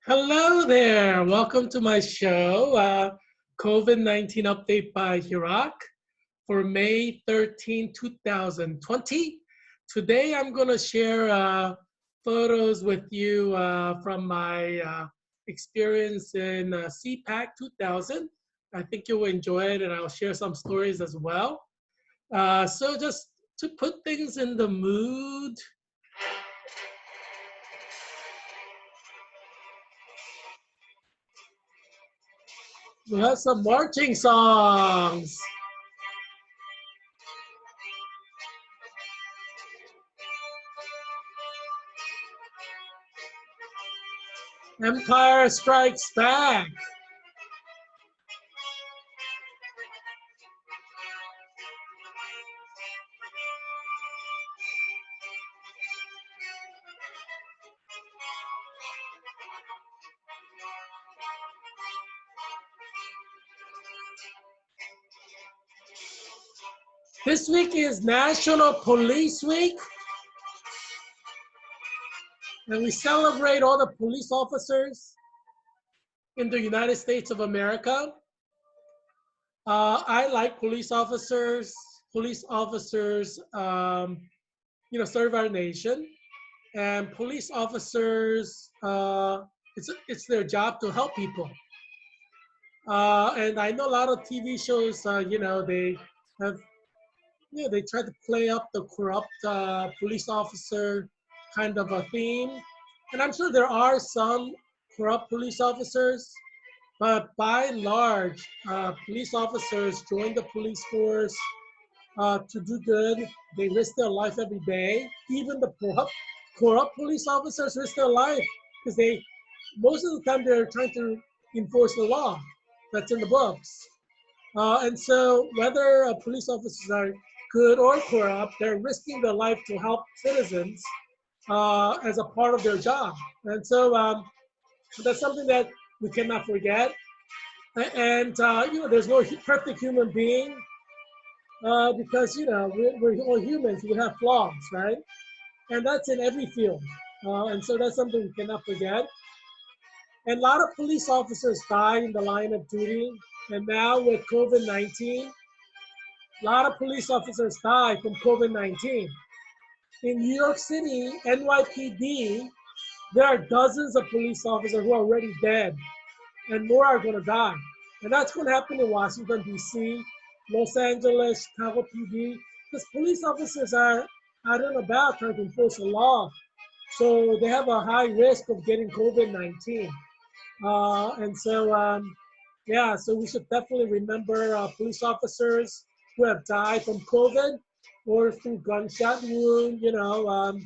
Hello there. Welcome to my show, COVID-19 update by Heerak for May 13, 2020. Today I'm going to share photos with you from my experience in CPAC 2000. I think you'll enjoy it, and I'll share some stories as well. So just to put things in the mood, we'll have some marching songs. Empire Strikes Back. This week is National Police Week, and we celebrate all the police officers in the United States of America. I like police officers. Police officers, serve our nation, and police officers, it's their job to help people. And I know a lot of TV shows, they have they try to play up the corrupt police officer kind of a theme. And I'm sure there are some corrupt police officers, but by and large, police officers join the police force to do good. They risk their life every day. Even the corrupt police officers risk their life because most of the time, they're trying to enforce the law that's in the books. And so whether police officers are good or corrupt, they're risking their life to help citizens as a part of their job. And so that's something that we cannot forget. And, there's no perfect human being because, we're all humans. We have flaws, right? And that's in every field. And so that's something we cannot forget. And a lot of police officers die in the line of duty. And now with COVID-19, a lot of police officers die from COVID-19. In New York City, NYPD, there are dozens of police officers who are already dead, and more are going to die. And that's going to happen in Washington, D.C., Los Angeles, Chicago PD, because police officers are out and about trying to enforce the law. So they have a high risk of getting COVID-19. So we should definitely remember police officers who have died from COVID or through gunshot wound, or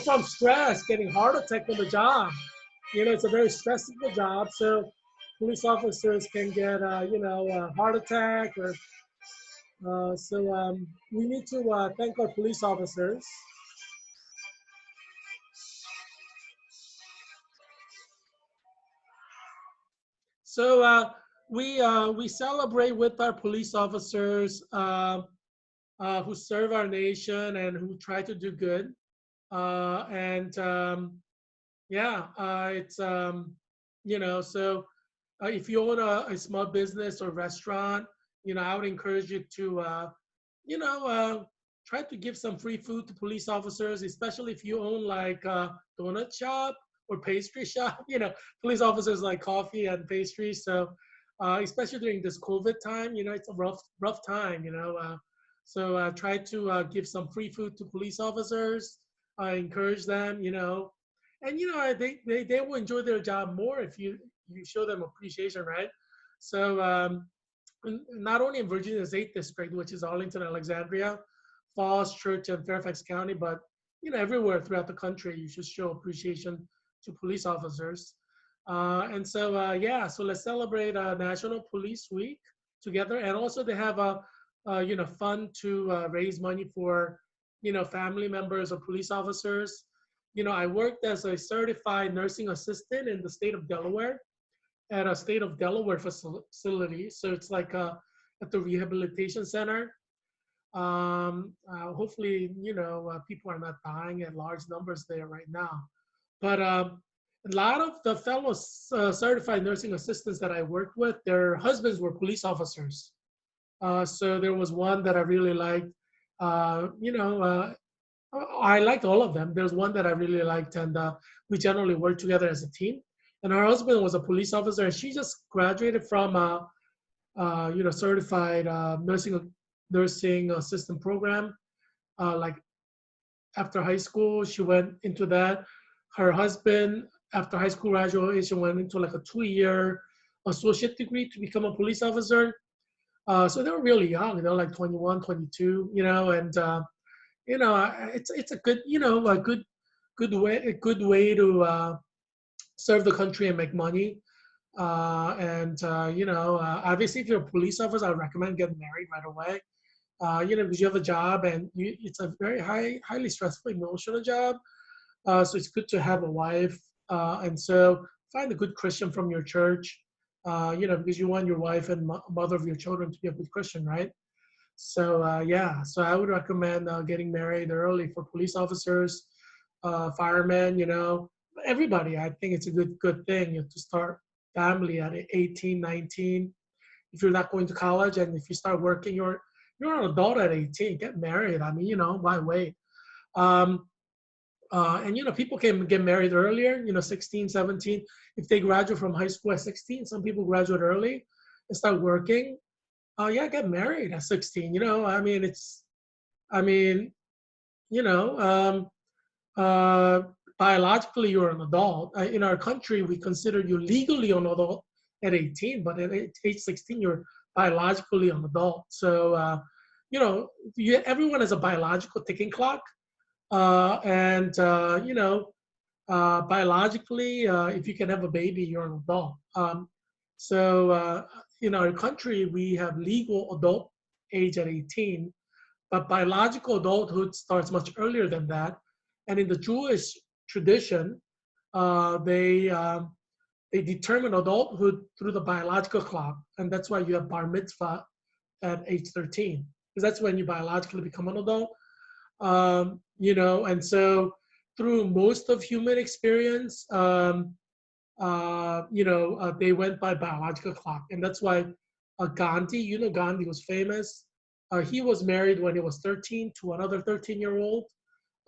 from stress, getting heart attack on the job. It's a very stressful job. So police officers can get, a heart attack. We need to thank our police officers. So we celebrate with our police officers who serve our nation and who try to do good. And yeah, it's so if you own a small business or restaurant, I would encourage you to you know try to give some free food to police officers, especially if you own like a donut shop or pastry shop. Police officers like coffee and pastries. So especially during this COVID time, it's a rough time. So try to give some free food to police officers. Encourage them. And they will enjoy their job more if you show them appreciation, right? So not only in Virginia's 8th district, which is Arlington, Alexandria, Falls, Church, and Fairfax County, but everywhere throughout the country, you should show appreciation to police officers. So let's celebrate National Police Week together, and also they have a fund to raise money for family members of police officers. I worked as a certified nursing assistant in the state of Delaware at a state of Delaware facility. So it's like at the rehabilitation center. Hopefully, people are not dying at large numbers there right now. But a lot of the fellow certified nursing assistants that I worked with, their husbands were police officers. So there was one that I really liked. You know, I liked all of them. There's one that I really liked, and we generally worked together as a team. And her husband was a police officer, and she just graduated from certified nursing assistant program. Like after high school, she went into that. Her husband, after high school graduation, went into like a 2 year associate degree to become a police officer. So they were really young. They were like 21, 22, and it's a good, a good way to serve the country and make money. Obviously, if you're a police officer, I recommend getting married right away. Because you have a job and it's a very highly stressful, emotional job. So it's good to have a wife. And so find a good Christian from your church, because you want your wife and mother of your children to be a good Christian, right? So yeah, so I would recommend getting married early for police officers, firemen, everybody. I think it's a good thing to start family at 18, 19. If you're not going to college and if you start working, you're an adult at 18. Get married. I mean, why wait? Um, and people can get married earlier, 16, 17. If they graduate from high school at 16, some people graduate early and start working. Yeah, get married at 16. I mean, I mean, you know, um, uh, biologically you're an adult. In our country, we consider you legally an adult at 18, but at age 16, you're biologically an adult. So, everyone has a biological ticking clock. And biologically, if you can have a baby, you're an adult. In our country, we have legal adult age at 18, but biological adulthood starts much earlier than that. And in the Jewish tradition, they determine adulthood through the biological clock, and that's why you have bar mitzvah at age 13, because that's when you biologically become an adult. And so through most of human experience, they went by biological clock, and that's why Gandhi, Gandhi was famous. He was married when he was 13 to another 13-year-old,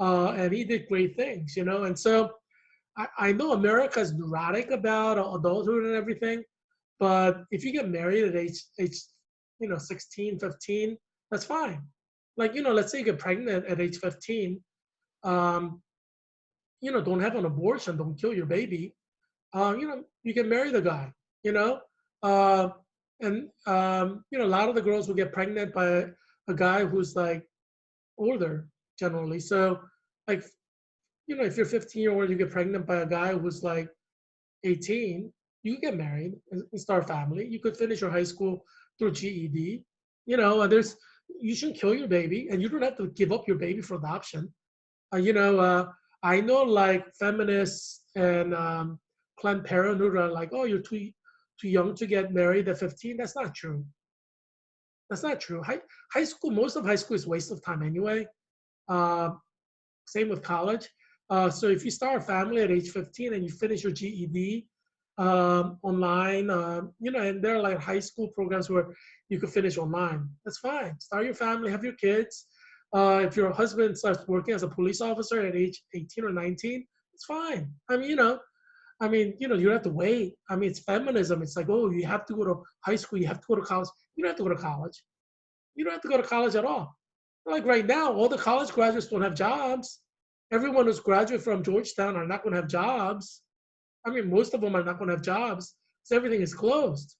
and he did great things, And so I know America is neurotic about adulthood and everything, but if you get married at age 16, 15, that's fine. Like, let's say you get pregnant at age 15, um, don't have an abortion, don't kill your baby. You can marry the guy, you know, uh, and a lot of the girls will get pregnant by a guy who's like older generally. So, like, if you're 15-year-old, you get pregnant by a guy who's like 18, you can get married and start a family. You could finish your high school through GED. You shouldn't kill your baby, and you don't have to give up your baby for adoption. Uh, you know, uh, I know like feminists and Planned Parenthood are like, oh, you're too young to get married at 15. That's not true. That's not true. High school, most of high school is a waste of time anyway. Uh, Same with college. So if you start a family at age 15 and you finish your GED online, and there are like high school programs where you can finish online. That's fine. Start your family, have your kids. If your husband starts working as a police officer at age 18 or 19, it's fine. You don't have to wait. I mean, it's feminism. It's like, oh, you have to go to high school, you have to go to college. You don't have to go to college. You don't have to go to college at all. Like right now, all the college graduates don't have jobs. Everyone who's graduated from Georgetown are not going to have jobs. I mean, most of them are not going to have jobs. So everything is closed.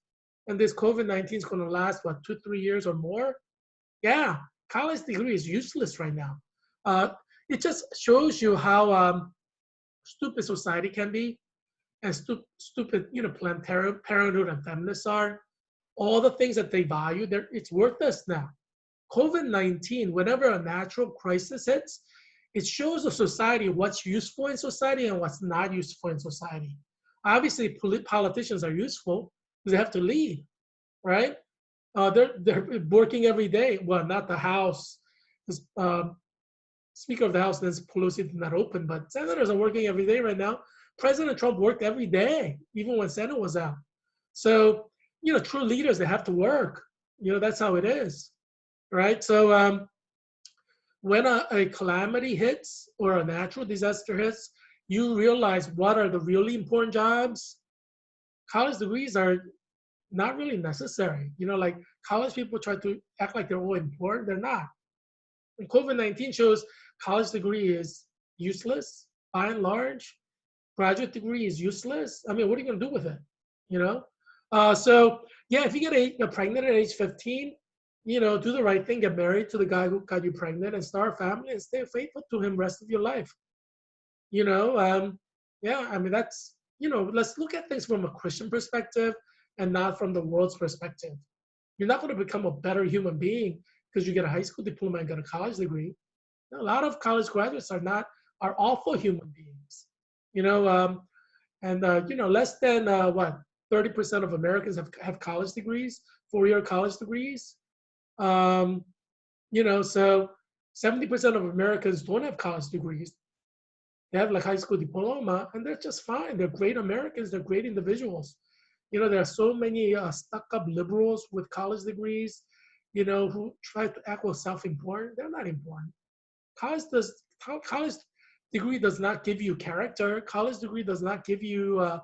And this COVID-19 is going to last, what, 2, 3 years or more? Yeah, college degree is useless right now. Uh, it just shows you how stupid society can be and stupid, Planned Parenthood and feminists are. All the things that they value, it's worthless now. COVID-19, whenever a natural crisis hits, it shows the society what's useful in society and what's not useful in society. Obviously, politicians are useful because they have to lead, right? They're working every day. Well, not the House. Speaker of the House, Nancy Pelosi did not open, but senators are working every day right now. President Trump worked every day, even when Senate was out. So, true leaders, they have to work. That's how it is, right? So, when a calamity hits or a natural disaster hits, you realize what are the really important jobs. College degrees are not really necessary. Like college people try to act like they're all important. They're not. And COVID-19 shows college degree is useless by and large. Graduate degree is useless. I mean, what are you going to do with it? You know? So, yeah, if you get pregnant at age 15, do the right thing, get married to the guy who got you pregnant and start a family and stay faithful to him rest of your life. You know, yeah, I mean, let's look at things from a Christian perspective and not from the world's perspective. You're not going to become a better human being because you get a high school diploma and get a college degree. A lot of college graduates are awful human beings. You know, and less than what 30% of Americans have college degrees, 4-year college degrees. Um, so 70% of Americans don't have college degrees. They have like high school diploma, and they're just fine. They're great Americans. They're great individuals. There are so many stuck-up liberals with college degrees, who try to act well self-important. They're not important. College degree does not give you character. College degree does not give you a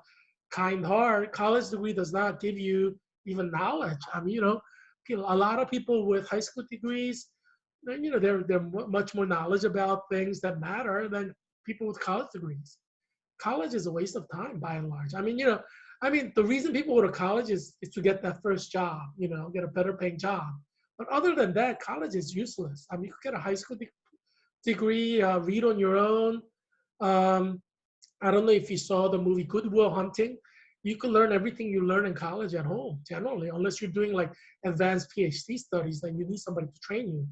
kind heart. College degree does not give you even knowledge. I mean, a lot of people with high school degrees, they're much more knowledge about things that matter than people with college degrees. College is a waste of time by and large. I mean, the reason people go to college is to get that first job, get a better paying job. But other than that, college is useless. I mean, you could get a high school degree, read on your own. Um, I don't know if you saw the movie Good Will Hunting. You can learn everything you learn in college at home, generally, unless you're doing like advanced PhD studies, then you need somebody to train you.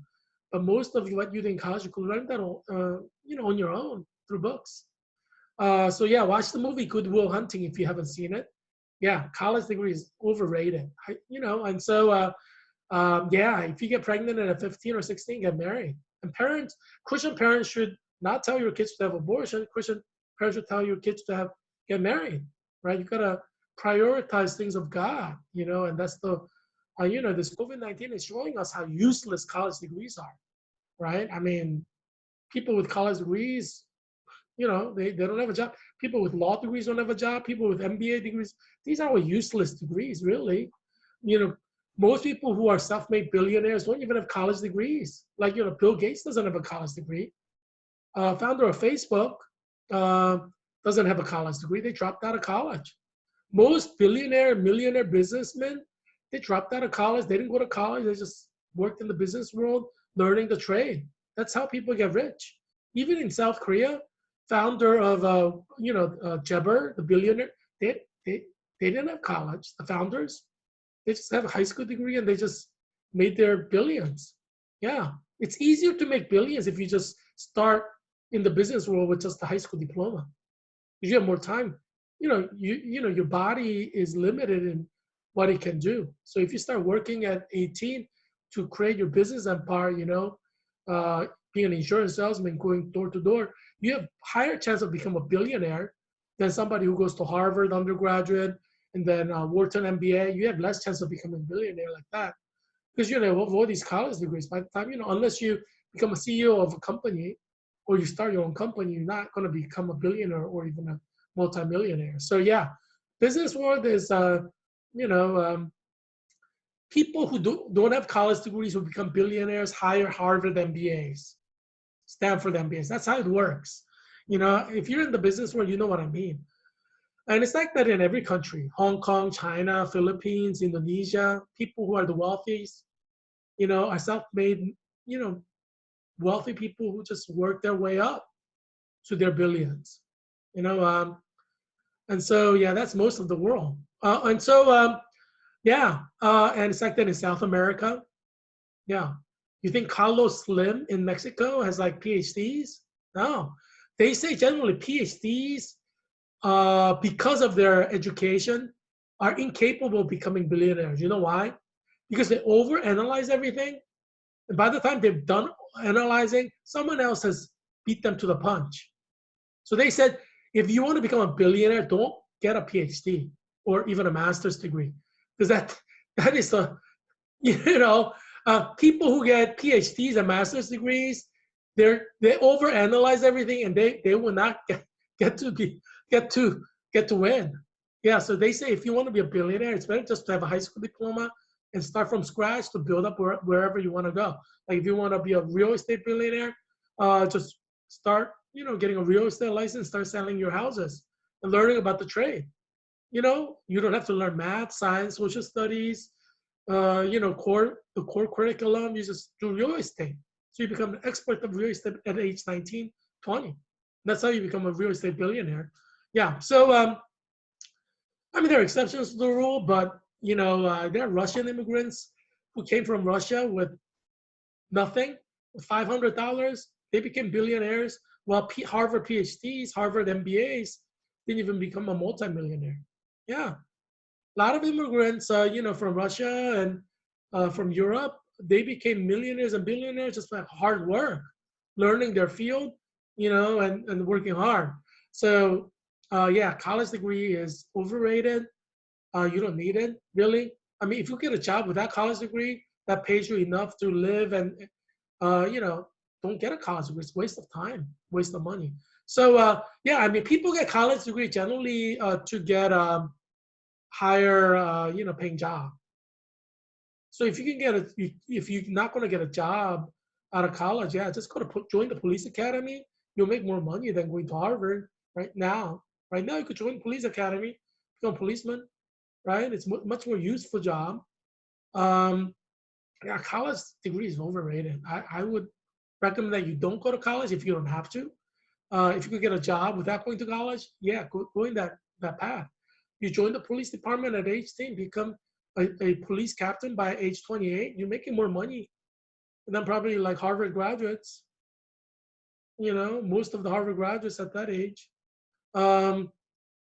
But most of what you do in college, you can learn that on your own through books. So yeah, watch the movie Good Will Hunting if you haven't seen it. Yeah, college degree is overrated. And so yeah, if you get pregnant at 15 or 16, get married. And Christian parents should not tell your kids to have abortion. Christian parents should tell your kids to get married, right? You gotta prioritize things of God, and that's this COVID-19 is showing us how useless college degrees are, right? I mean, people with college degrees, they don't have a job. People with law degrees don't have a job. People with MBA degrees, these are all useless degrees, really. Most people who are self-made billionaires don't even have college degrees. Like, Bill Gates doesn't have a college degree. Founder of Facebook doesn't have a college degree. They dropped out of college. Most billionaire, millionaire businessmen, they dropped out of college. They didn't go to college. They just worked in the business world, learning the trade. That's how people get rich. Even in South Korea, founder of Jebber, the billionaire, they didn't have college. The founders, they just have a high school degree and they just made their billions. Yeah, it's easier to make billions if you just start in the business world with just a high school diploma. You have more time. Your body is limited in what it can do. So if you start working at 18 to create your business empire, being an insurance salesman, going door to door, you have higher chance of becoming a billionaire than somebody who goes to Harvard undergraduate and then Wharton MBA. You have less chance of becoming a billionaire like that because you have all these college degrees. By the time unless you become a CEO of a company or you start your own company, you're not going to become a billionaire or even a multimillionaire. So yeah, business world is people who don't have college degrees who become billionaires hire Harvard MBAs, Stanford MBAs. That's how it works. If you're in the business world, you know what I mean. And it's like that in every country: Hong Kong, China, Philippines, Indonesia. People who are the wealthiest, are self-made, wealthy people who just work their way up to their billions. And so yeah, that's most of the world. And so yeah, and it's like that in South America. Yeah, you think Carlos Slim in Mexico has like PhDs? No, they say generally PhDs, because of their education, are incapable of becoming billionaires. You know why? Because they overanalyze everything. And by the time they've done analyzing, someone else has beat them to the punch. So they said, if you want to become a billionaire, don't get a PhD or even a master's degree, because that is a you know people who get PhDs and master's degrees, they overanalyze everything and they will not get to be get to get to win. Yeah, so they say if you want to be a billionaire, it's better just to have a high school diploma and start from scratch to build up wherever you want to go. Like if you want to be a real estate billionaire, just start, getting a real estate license, start selling your houses and learning about the trade. You don't have to learn math, science, social studies, the core curriculum. You just do real estate. So you become an expert of real estate at age 19, 20. That's how you become a real estate billionaire. Yeah. So, I mean, there are exceptions to the rule, but, there are Russian immigrants who came from Russia with nothing, with $500. They became billionaires, while Harvard PhDs, Harvard MBAs didn't even become a multimillionaire. Yeah. A lot of immigrants, from Russia and from Europe, they became millionaires and billionaires just by hard work, learning their field, and working hard. So, yeah, college degree is overrated. You don't need it, really. I mean, if you get a job with that college degree that pays you enough to live and, uh, you know, don't get a college degree. It's a waste of time, waste of money. So, yeah, I mean, people get college degree generally to get higher, paying job. So if you can get if you're not going to get a job out of college, yeah, just go to join the police academy. You'll make more money than going to Harvard right now. Right now, you could join police academy, become a policeman, right? It's much more useful job. Um, yeah, college degree is overrated. I would recommend that you don't go to college if you don't have to. If you could get a job without going to college, yeah, go in that path. You join the police department at age 10, become a police captain by age 28. You're making more money than probably like Harvard graduates. Most of the Harvard graduates at that age. Um,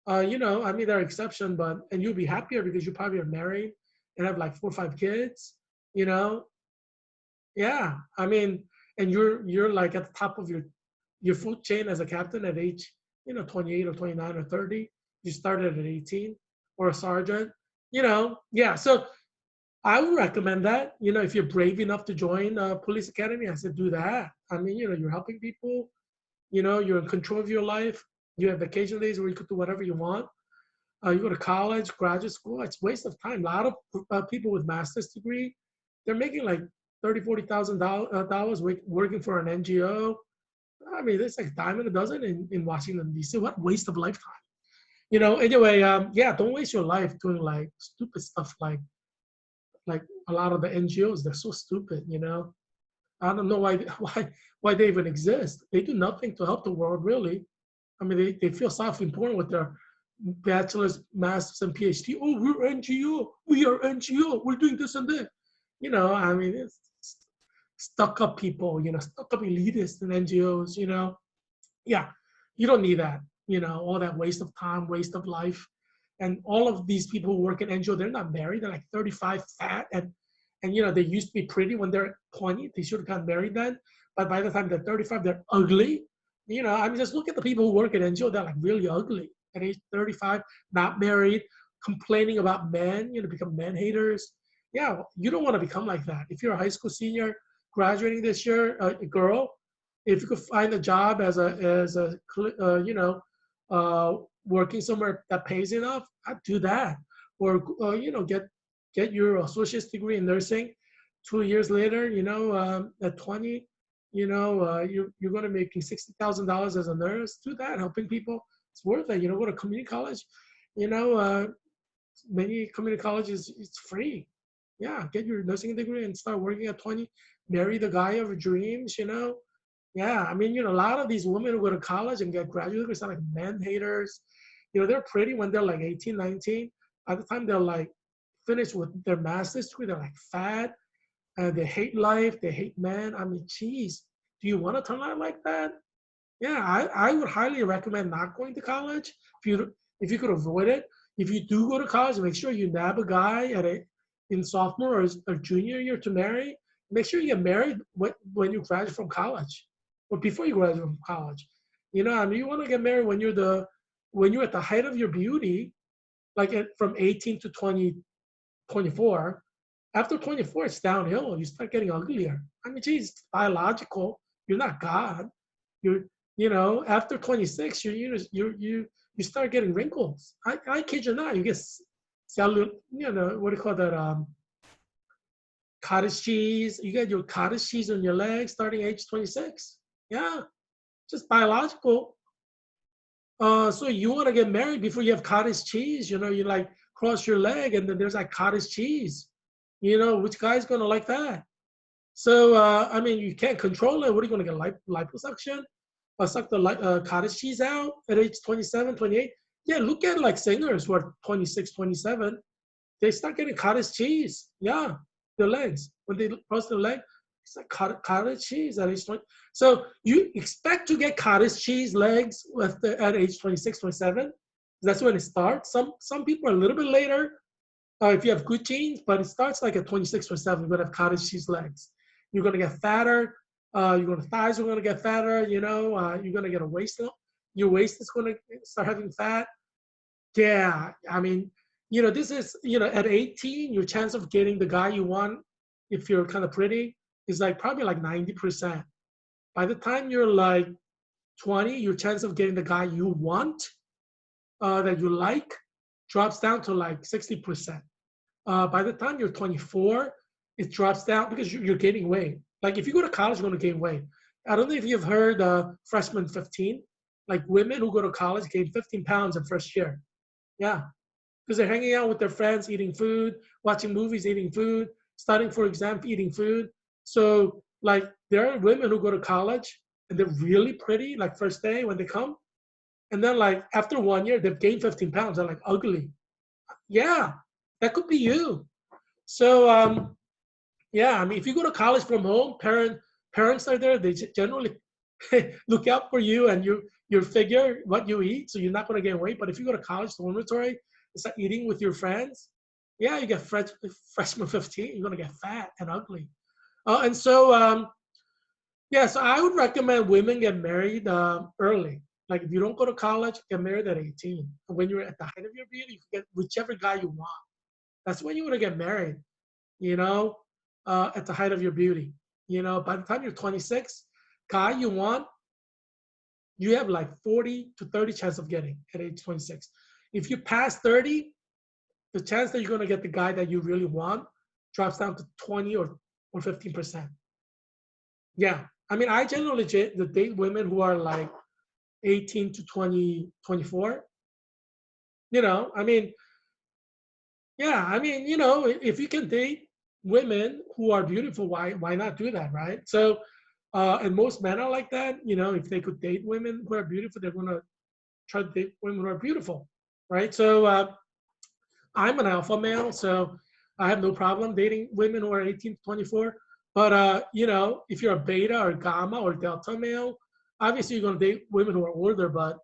I mean, there are exceptions, and you'll be happier because you probably are married and have like 4 or 5 kids. You know, yeah. I mean, and you're like at the top of your food chain as a captain at age 28 or 29 or 30. You started at 18 or a sergeant. Yeah. So I would recommend that. If you're brave enough to join a police academy, I said do that. I mean, you're helping people. You're in control of your life. You have vacation days where you could do whatever you want. You go to college, graduate school. It's a waste of time. A lot of people with master's degree, they're making like $30,000 working for an NGO. I mean, it's like dime a dozen in Washington D.C. What waste of lifetime. Anyway, yeah, don't waste your life doing like stupid stuff like a lot of the NGOs. They're so stupid. I don't know why they even exist. They do nothing to help the world, really. I mean, they feel self-important with their bachelor's, master's, and PhD. Oh, we're NGO. We are NGO. We're doing this and that. I mean, it's stuck up people, stuck up elitists and NGOs, Yeah, you don't need that, all that waste of time, waste of life. And all of these people who work in NGO, they're not married. They're like 35, fat, and they used to be pretty when they're 20. They should have gotten married then. But by the time they're 35, they're ugly. I mean, just look at the people who work at NGO. They're like really ugly at age 35, not married, complaining about men, become men haters. Yeah, you don't want to become like that. If you're a high school senior graduating this year, a girl, if you could find a job as a working somewhere that pays enough, I'd do that. Or get your associate's degree in nursing. 2 years later, at 20, you're going to make $60,000 as a nurse. Do that, helping people. It's worth it. Go to community college. Many community colleges, it's free. Yeah, get your nursing degree and start working at 20. Marry the guy of your dreams. Yeah, I mean, a lot of these women who go to college and get graduate degrees are like men haters. They're pretty when they're like 18, 19. By the time they're like finished with their master's degree, they're like fat. They hate life. They hate men. I mean, geez, do you want to turn out like that? Yeah, I would highly recommend not going to college if you could avoid it. If you do go to college, make sure you nab a guy in sophomore or junior year to marry. Make sure you get married when you graduate from college or before you graduate from college. You know, I mean, you want to get married when you're at the height of your beauty, like from 18 to 20, 24. After 24, it's downhill. You start getting uglier. I mean, geez, biological. You're not God. You're, after 26, you start getting wrinkles. I kid you not. You get what do you call that? Cottage cheese. You get your cottage cheese on your legs starting age 26. Yeah, just biological. So you want to get married before you have cottage cheese? You like cross your leg and then there's like cottage cheese. Which guy's gonna like that? So I mean, you can't control it. What are you gonna get liposuction? Or suck the cottage cheese out at age 27, 28? Yeah, look at like singers who are 26, 27. They start getting cottage cheese. Yeah, their legs. When they cross their leg, it's like cottage cheese at age 20. So you expect to get cottage cheese legs at age 26, 27. That's when it starts. Some people are a little bit later if you have good genes, but it starts like at 26, 27. You're going to have cottage cheese legs. You're going to get fatter. Your thighs are going to get fatter. You're going to get a waist. Your waist is going to start having fat. Yeah, I mean, this is, at 18, your chance of getting the guy you want, if you're kind of pretty, is like probably like 90%. By the time you're like 20, your chance of getting the guy you want, that you like, drops down to like 60%. By the time you're 24, it drops down because you're gaining weight. Like if you go to college, you're going to gain weight. I don't know if you've heard freshman 15, like women who go to college gain 15 pounds in first year. Yeah, because they're hanging out with their friends, eating food, watching movies, eating food, studying for exam, eating food. So like there are women who go to college and they're really pretty, like first day when they come. And then like after 1 year, they've gained 15 pounds. They're like ugly. Yeah, that could be you. So yeah, I mean, if you go to college from home, parents are there. They generally look out for you and your figure, what you eat, so you're not going to gain weight. But if you go to college dormitory and start eating with your friends, yeah, you get freshman 15. You're going to get fat and ugly. And so yeah, so I would recommend women get married early. Like if you don't go to college, get married at 18. And when you're at the height of your beauty, you can get whichever guy you want. That's when you want to get married, you know, at the height of your beauty. By the time you're 26, guy you want, you have like 40 to 30 chance of getting at age 26. If you pass 30, the chance that you're going to get the guy that you really want drops down to 20 or 15%. Yeah. I mean, I generally date women who are like 18 to 20, 24. I mean, yeah, I mean, if you can date women who are beautiful, why not do that, right? So, and most men are like that. If they could date women who are beautiful, they're gonna try to date women who are beautiful, right? So, I'm an alpha male, so I have no problem dating women who are 18 to 24. But if you're a beta or gamma or delta male, obviously you're gonna date women who are older. But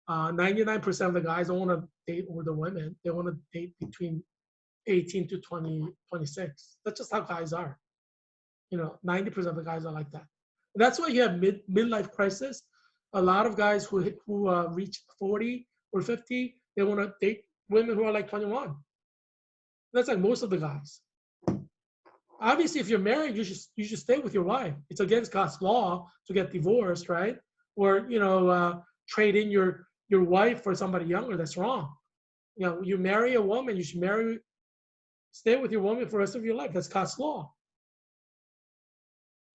99% of the guys don't want to date older women. They want to date between 18 to 20, 26. That's just how guys are. 90% of the guys are like that. That's why you have midlife crisis. A lot of guys who reach 40 or 50, they want to date women who are like 21. That's like most of the guys. Obviously, if you're married, you should stay with your wife. It's against God's law to get divorced, right? Or trade in your wife for somebody younger. That's wrong. You marry a woman, you should stay with your woman for the rest of your life. That's God's law.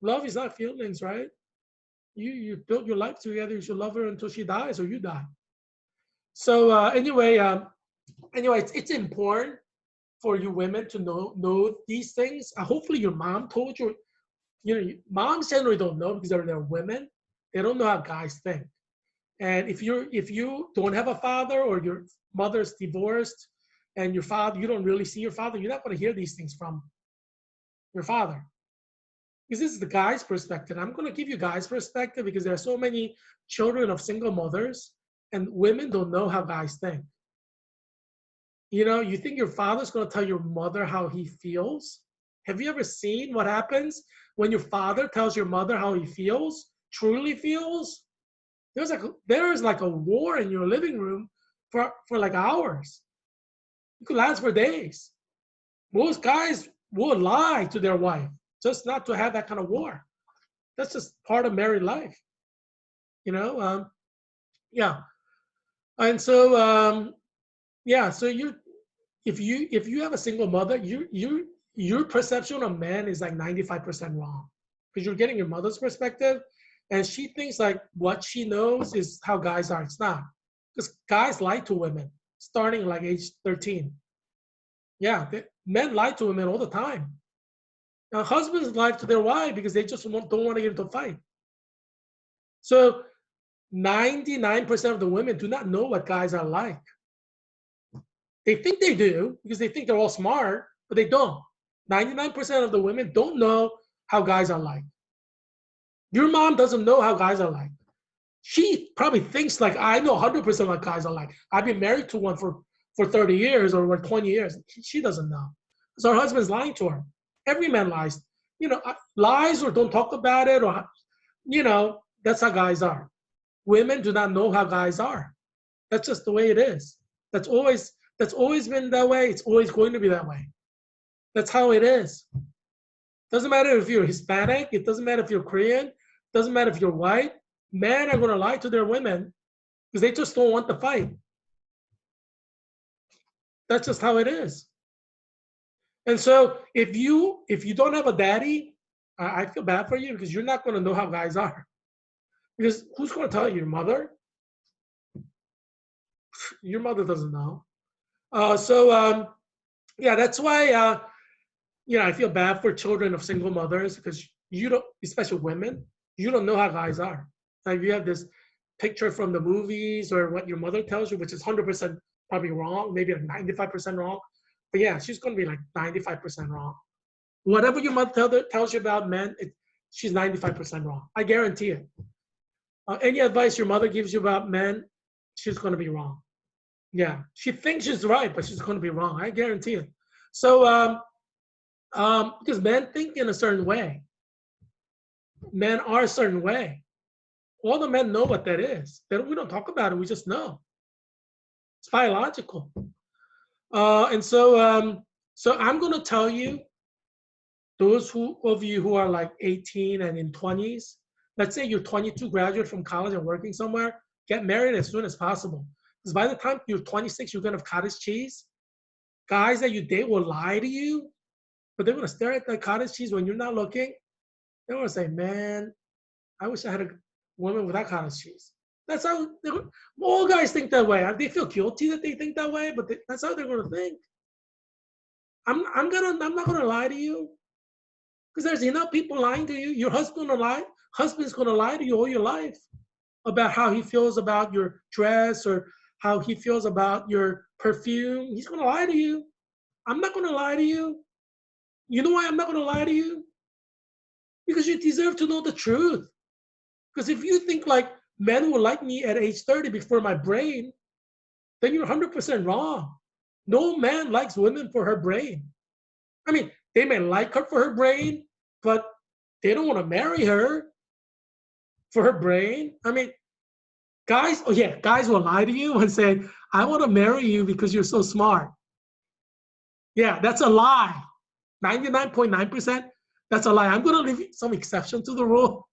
Love is not feelings, right? You built your life together. You should love her until she dies or you die. So anyway, it's important for you women to know these things. Hopefully, your mom told you. Moms generally don't know because they're women. They don't know how guys think. And if you don't have a father or your mother's divorced and your father, you don't really see your father, you're not going to hear these things from your father. Because this is the guy's perspective. I'm going to give you guys' perspective because there are so many children of single mothers and women don't know how guys think. You think your father's going to tell your mother how he feels? Have you ever seen what happens when your father tells your mother how he feels, truly feels? There is like a war in your living room for like hours. It could last for days. Most guys will lie to their wife just not to have that kind of war. That's just part of married life, you know. Yeah, and so yeah, so if you have a single mother, your perception of man is like 95% wrong because you're getting your mother's perspective, and she thinks like what she knows is how guys are. It's not, because guys lie to women starting like age 13. Yeah, men lie to women all the time. Now, husbands lie to their wife because they just don't want to get into a fight. So 99% of the women do not know what guys are like. They think they do because they think they're all smart, but they don't. 99% of the women don't know how guys are like. Your mom doesn't know how guys are like. She probably thinks like I know 100% what guys are like. I've been married to one for 30 years or 20 years. She doesn't know. So her husband's lying to her. Every man lies. Lies or don't talk about it, or that's how guys are. Women do not know how guys are. That's just the way it is. That's always been that way. It's always going to be that way. That's how it is. Doesn't matter if you're Hispanic. It doesn't matter if you're Korean. Doesn't matter if you're white. Men are going to lie to their women because they just don't want the fight. That's just how it is. And so if you don't have a daddy, I feel bad for you because you're not going to know how guys are. Because who's going to tell you? Your mother? Your mother doesn't know. Yeah, that's why I feel bad for children of single mothers because you don't, especially women, you don't know how guys are. Like you have this picture from the movies or what your mother tells you, which is 100% probably wrong, maybe like 95% wrong. But yeah, she's going to be like 95% wrong. Whatever your mother tells you about men, she's 95% wrong. I guarantee it. Any advice your mother gives you about men, she's going to be wrong. Yeah, she thinks she's right, but she's going to be wrong. I guarantee it. So, because men think in a certain way, men are a certain way. All the men know what that is. We don't talk about it. We just know. It's biological. So I'm going to tell you, those of you who are like 18 and in 20s, let's say you're 22, graduate from college and working somewhere, get married as soon as possible. Because by the time you're 26, you're going to have cottage cheese. Guys that you date will lie to you, but they're going to stare at that cottage cheese when you're not looking. They're going to say, man, I wish I had a woman with that cottage cheese. That's how all guys think that way. They feel guilty that they think that way, but that's how they're going to think. I'm not gonna lie to you because there's enough people lying to you. Your husband's gonna lie to you all your life about how he feels about your dress or how he feels about your perfume. He's gonna lie to you. I'm not gonna lie to you. You know why I'm not gonna lie to you? Because you deserve to know the truth. Because if you think like men will like me at age 30 before my brain, then you're 100% wrong. No man likes women for her brain. I mean, they may like her for her brain, but they don't want to marry her for her brain. I mean, guys will lie to you and say, I want to marry you because you're so smart. Yeah, that's a lie. 99.9%, that's a lie. I'm going to leave some exception to the rule.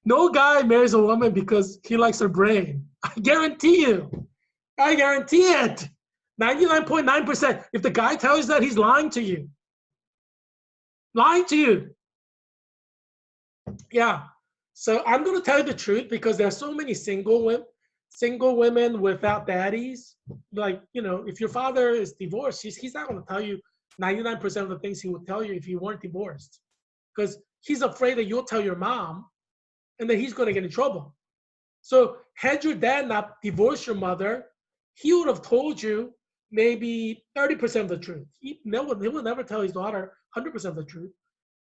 No guy marries a woman because he likes her brain. I guarantee you. I guarantee it. 99.9%. If the guy tells you that, he's lying to you. Lying to you. Yeah. So I'm going to tell you the truth because there's so many single women without daddies. Like, if your father is divorced, he's not going to tell you 99% of the things he would tell you if you weren't divorced. Because he's afraid that you'll tell your mom and then he's going to get in trouble. So had your dad not divorced your mother, he would have told you maybe 30% of the truth. He will never tell his daughter 100% of the truth.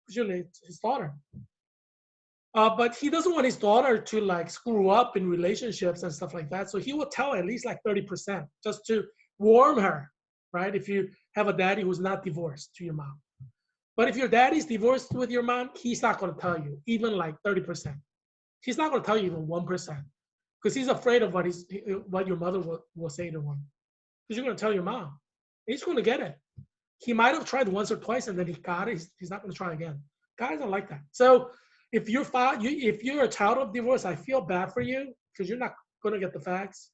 Because it's his daughter. But he doesn't want his daughter to like screw up in relationships and stuff like that. So he will tell at least like 30% just to warn her, right? If you have a daddy who's not divorced to your mom. But if your daddy's divorced with your mom, he's not going to tell you, even like 30%. He's not going to tell you even 1% because he's afraid of what your mother will say to him. Because you're going to tell your mom. He's going to get it. He might have tried once or twice and then he got it. He's not going to try again. Guys are like that. So if you're a child of divorce, I feel bad for you because you're not going to get the facts.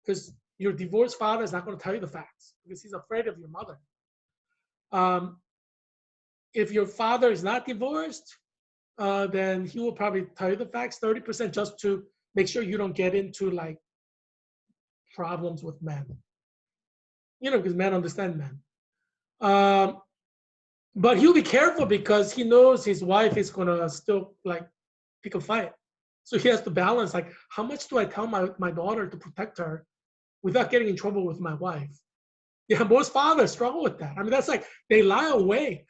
Because your divorced father is not going to tell you the facts because he's afraid of your mother. If your father is not divorced, then he will probably tell you the facts, 30% just to make sure you don't get into like problems with men. Because men understand men. But he'll be careful because he knows his wife is gonna still like pick a fight. So he has to balance like how much do I tell my daughter to protect her without getting in trouble with my wife? Yeah, most fathers struggle with that. I mean, that's like they lie awake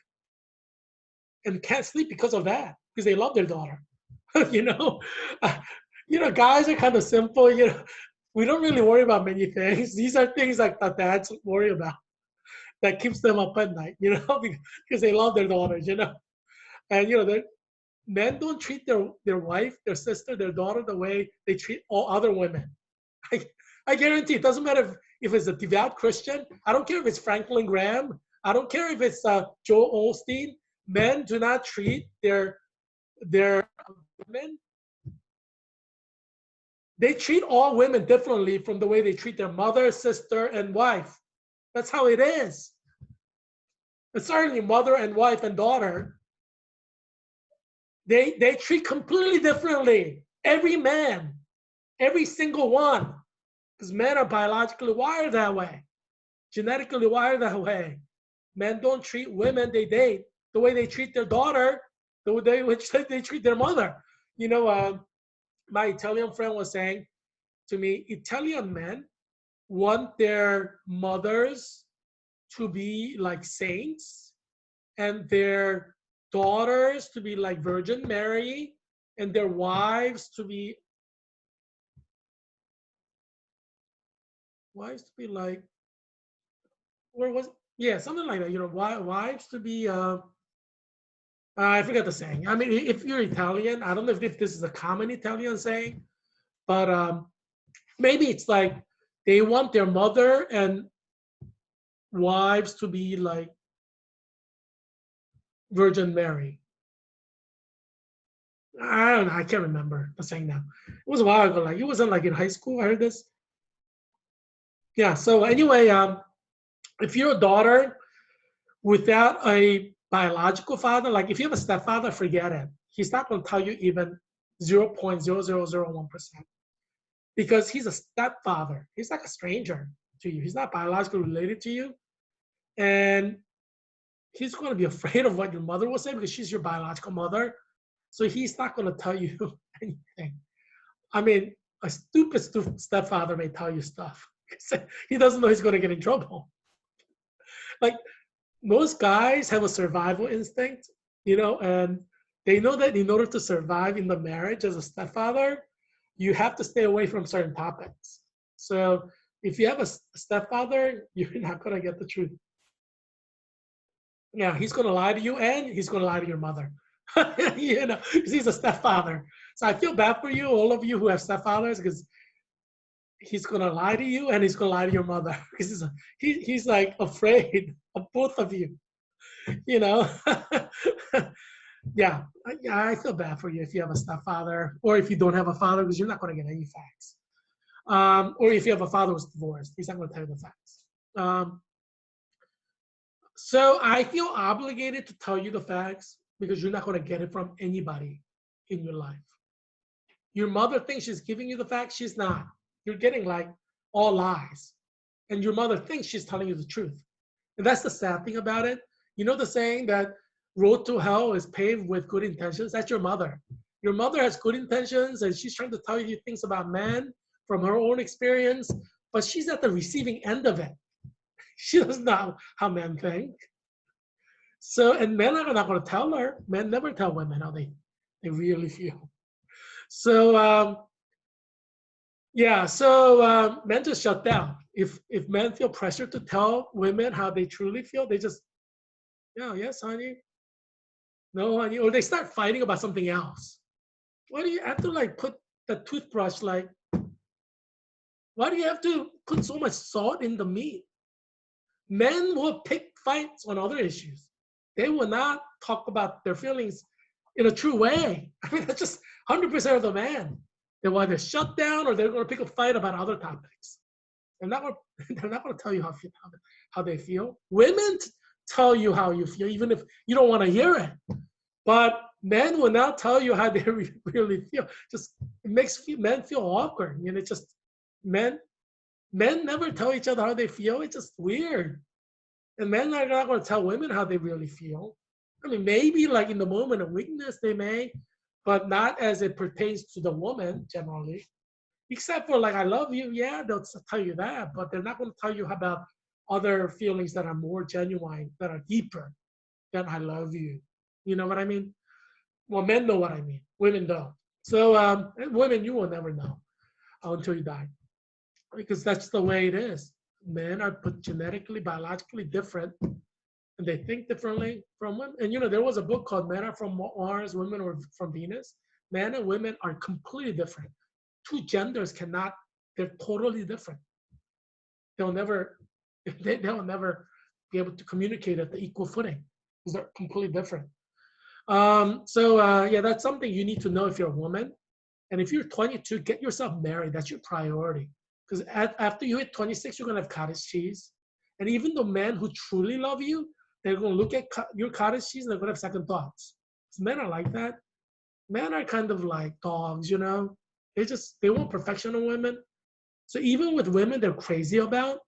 and can't sleep because of that, because they love their daughter. you know, uh, guys are kind of simple. We don't really worry about many things. These are things like the dads worry about that keeps them up at night. Because they love their daughters. And men don't treat their wife, their sister, their daughter the way they treat all other women. I guarantee it doesn't matter if it's a devout Christian. I don't care if it's Franklin Graham. I don't care if it's Joel Osteen. Men do not treat their women. They treat all women differently from the way they treat their mother, sister, and wife. That's how it is. And certainly mother and wife and daughter, they treat completely differently. Every man, every single one. Because men are biologically wired that way, genetically wired that way. Men don't treat women they date the way they treat their daughter, the way they treat their mother. My Italian friend was saying to me, Italian men want their mothers to be like saints and their daughters to be like Virgin Mary and their wives to be like, where was it? Yeah, something like that. Wives to be I forget the saying. I mean, if you're Italian, I don't know if this is a common Italian saying, but maybe it's like they want their mother and wives to be like Virgin Mary. I don't know. I can't remember the saying now. It was a while ago. Like it wasn't like in high school. I heard this. Yeah. So anyway, if you're a daughter without a biological father, like if you have a stepfather, forget it. He's not going to tell you even 0.0001%. Because he's a stepfather. He's like a stranger to you. He's not biologically related to you. And he's going to be afraid of what your mother will say because she's your biological mother. So he's not going to tell you anything. I mean, a stupid stepfather may tell you stuff. He doesn't know he's going to get in trouble. Like most guys have a survival instinct, and they know that in order to survive in the marriage as a stepfather, you have to stay away from certain topics. So if you have a stepfather, you're not going to get the truth. Yeah, he's going to lie to you and he's going to lie to your mother. Because he's a stepfather. So I feel bad for you, all of you who have stepfathers, because he's going to lie to you and he's going to lie to your mother. Because he's like afraid of both of you. Yeah, I feel bad for you if you have a stepfather or if you don't have a father because you're not going to get any facts. Or if you have a father who's divorced, he's not going to tell you the facts. So I feel obligated to tell you the facts because you're not going to get it from anybody in your life. Your mother thinks she's giving you the facts. She's not. You're getting like all lies. And your mother thinks she's telling you the truth. And that's the sad thing about it. You know the saying that road to hell is paved with good intentions? That's your mother. Your mother has good intentions and she's trying to tell you things about men from her own experience, but she's at the receiving end of it. She doesn't know how men think. So, and men are not going to tell her. Men never tell women how they really feel. So, men just shut down. If men feel pressure to tell women how they truly feel, they just, yeah, yes, honey. No, honey. Or they start fighting about something else. Why do you have to like put the toothbrush like? Why do you have to put so much salt in the meat? Men will pick fights on other issues. They will not talk about their feelings in a true way. I mean, that's just 100% of the man. They will either shut down or they're going to pick a fight about other topics. They're not going to, they're not going to tell you how they feel. Women tell you how you feel, even if you don't want to hear it. But men will not tell you how they really feel. Just it makes men feel awkward. You know, it's just men men never tell each other how they feel. It's just weird. And men are not going to tell women how they really feel. I mean, maybe like in the moment of weakness, they may, but not as it pertains to the woman generally. Except for like, I love you. Yeah, they'll tell you that, but they're not going to tell you about other feelings that are more genuine, that are deeper than I love you. You know what I mean? Well, men know what I mean. Women don't. So, and women, you will never know until you die, because that's the way it is. Men are put genetically, biologically different, and they think differently from women. And you know, there was a book called Men Are From Mars, Women Are From Venus. Men and women are completely different. Two genders cannot, they're totally different. They'll never, they'll never be able to communicate at the equal footing because they're completely different. Yeah, that's something you need to know if you're a woman. And if you're 22, get yourself married. That's your priority. Because after you hit 26, you're going to have cottage cheese. And even the men who truly love you, they're going to look at your cottage cheese and they're going to have second thoughts. Men are like that. Men are kind of like dogs, you know? They want perfection in women. So even with women they're crazy about,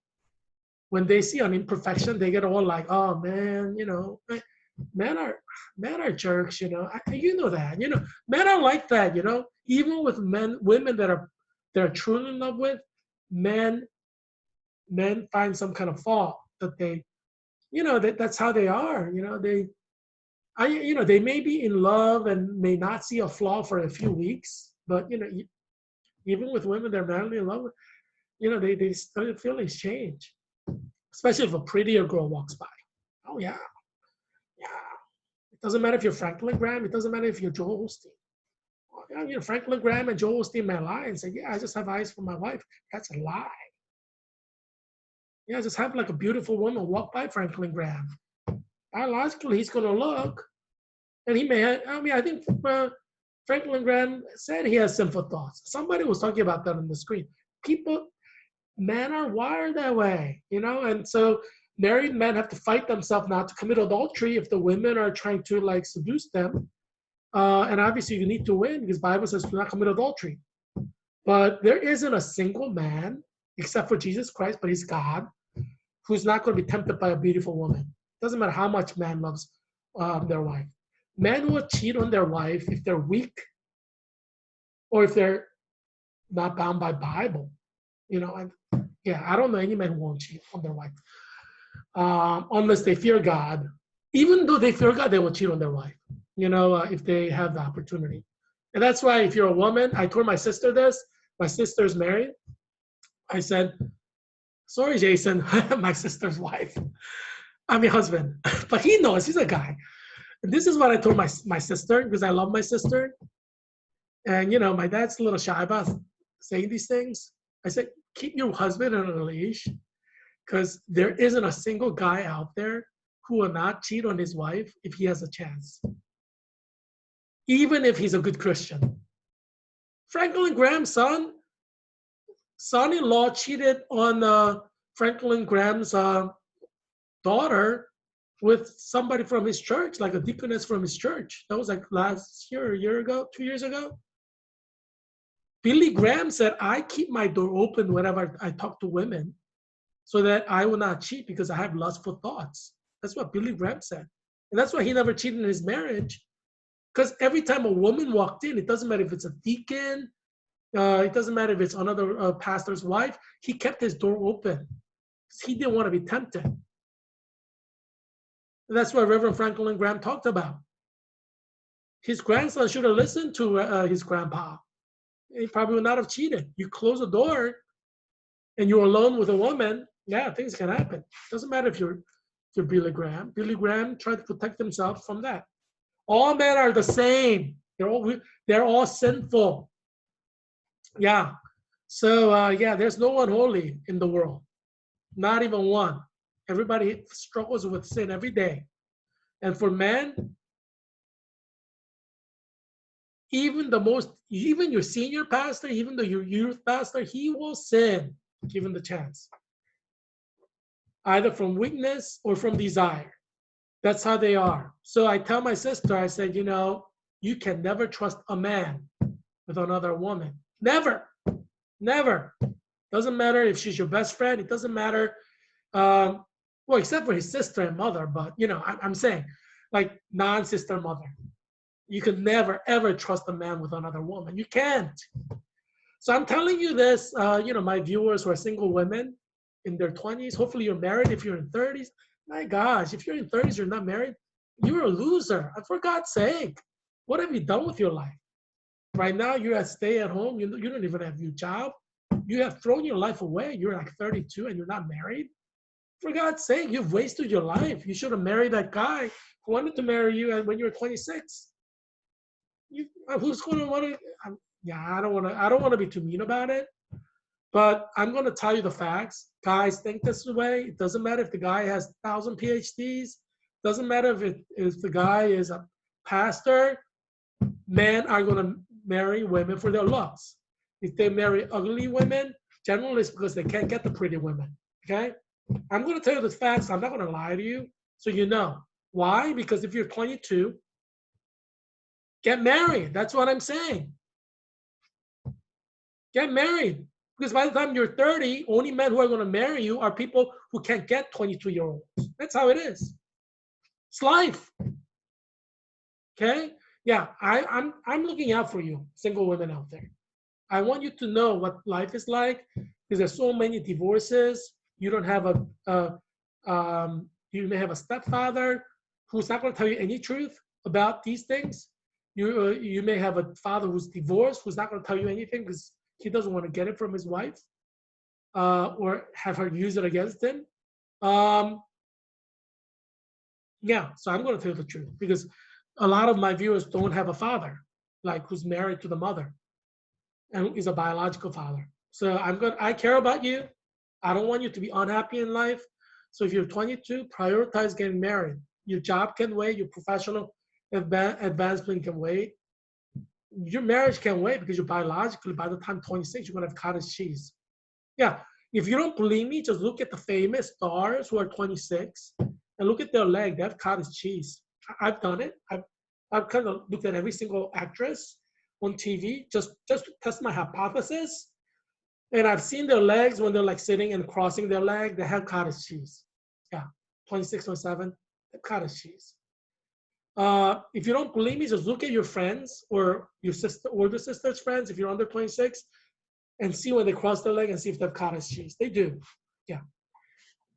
when they see an imperfection, they get all like, oh man, you know, men are men are jerks, you know. You know that, you know, men are like that, you know. Even with women that are truly in love with, men find some kind of fault that they, you know, that's how they are, you know. You know, they may be in love and may not see a flaw for a few weeks, but you know, even with women they're madly in love with, you know, they feelings change, especially if a prettier girl walks by. Oh yeah, yeah. It doesn't matter if you're Franklin Graham. It doesn't matter if you're Joel Osteen. Well, you know, Franklin Graham and Joel Osteen may lie and say, "Yeah, I just have eyes for my wife." That's a lie. Yeah, just have like a beautiful woman walk by Franklin Graham. Biologically, he's going to look, and he may have, I mean, I think Franklin Graham said he has sinful thoughts. Somebody was talking about that on the screen. People, men are wired that way, you know, and so married men have to fight themselves not to commit adultery if the women are trying to like seduce them. And obviously, you need to win because Bible says do not commit adultery. But there isn't a single man except for Jesus Christ, but he's God, who's not going to be tempted by a beautiful woman. Doesn't matter how much man loves their wife. Men will cheat on their wife if they're weak or if they're not bound by Bible. You know, and yeah, I don't know any man who won't cheat on their wife unless they fear God. Even though they fear God, they will cheat on their wife. You know, if they have the opportunity. And that's why if you're a woman, I told my sister this. My sister's married. I said, sorry, Jason, my sister's wife. I mean, husband. But he knows, he's a guy. And this is what I told my sister, because I love my sister. And, you know, my dad's a little shy about saying these things. I said, keep your husband on a leash, because there isn't a single guy out there who will not cheat on his wife if he has a chance, even if he's a good Christian. Franklin Graham's son-in-law cheated on Franklin Graham's daughter with somebody from his church, like a deaconess from his church. That was like last year, a year ago, 2 years ago. Billy Graham said, I keep my door open whenever I talk to women so that I will not cheat because I have lustful thoughts. That's what Billy Graham said. And that's why he never cheated in his marriage. Because every time a woman walked in, it doesn't matter if it's a deacon, it doesn't matter if it's another pastor's wife, he kept his door open. He didn't want to be tempted. And that's what Reverend Franklin Graham talked about. His grandson should have listened to his grandpa. He probably would not have cheated. You close the door and you're alone with a woman, yeah, things can happen. It doesn't matter if you're Billy Graham. Billy Graham tried to protect himself from that. All men are the same. They're all sinful. Yeah. So yeah, there's no one holy in the world, not even one. Everybody struggles with sin every day. And for men, even your senior pastor, even your youth pastor, he will sin given the chance, either from weakness or from desire. That's how they are. So I tell my sister, I said, you can never trust a man with another woman. Never, never. Doesn't matter if she's your best friend. It doesn't matter, well, except for his sister and mother. But I'm saying, like non-sister mother. You can never ever trust a man with another woman. You can't. So I'm telling you this, my viewers who are single women in their 20s. Hopefully you're married. If you're in 30s, my gosh, if you're in 30s, you're not married, you're a loser. For God's sake, what have you done with your life? Right now, you're at stay at home. You don't even have your job. You have thrown your life away. You're like 32 and you're not married. For God's sake, you've wasted your life. You should have married that guy who wanted to marry you when you were 26. Who's going to want to? Yeah, I don't want to. I don't want to be too mean about it, but I'm going to tell you the facts. Guys think this way. It doesn't matter if the guy has 1,000 PhDs. Doesn't matter if the guy is a pastor. Men are going to marry women for their looks. If they marry ugly women, generally it's because they can't get the pretty women. Okay? I'm going to tell you the facts. I'm not going to lie to you. So you know. Why? Because if you're 22, get married. That's what I'm saying. Get married. Because by the time you're 30, only men who are going to marry you are people who can't get 22-year-olds. That's how it is. It's life. Okay? Yeah, I'm looking out for you, single women out there. I want you to know what life is like because there's so many divorces. You don't have you may have a stepfather who's not going to tell you any truth about these things. You may have a father who's divorced who's not going to tell you anything because he doesn't want to get it from his wife or have her use it against him. Yeah, so I'm going to tell you the truth because a lot of my viewers don't have a father, like who's married to the mother and is a biological father. So I care about you. I don't want you to be unhappy in life. So if you're 22, prioritize getting married. Your job can wait. Your professional advancement can wait. Your marriage can wait because you're biologically, by the time 26, you're going to have cottage cheese. Yeah. If you don't believe me, just look at the famous stars who are 26 and look at their leg. They have cottage cheese. I've done it. I've kind of looked at every single actress on TV just to test my hypothesis. And I've seen their legs when they're like sitting and crossing their leg. They have cottage cheese. Yeah, 26, 27, cottage cheese. If you don't believe me, just look at your friends or your sister, older sister's friends, if you're under 26, and see when they cross their leg and see if they have cottage cheese. They do. Yeah.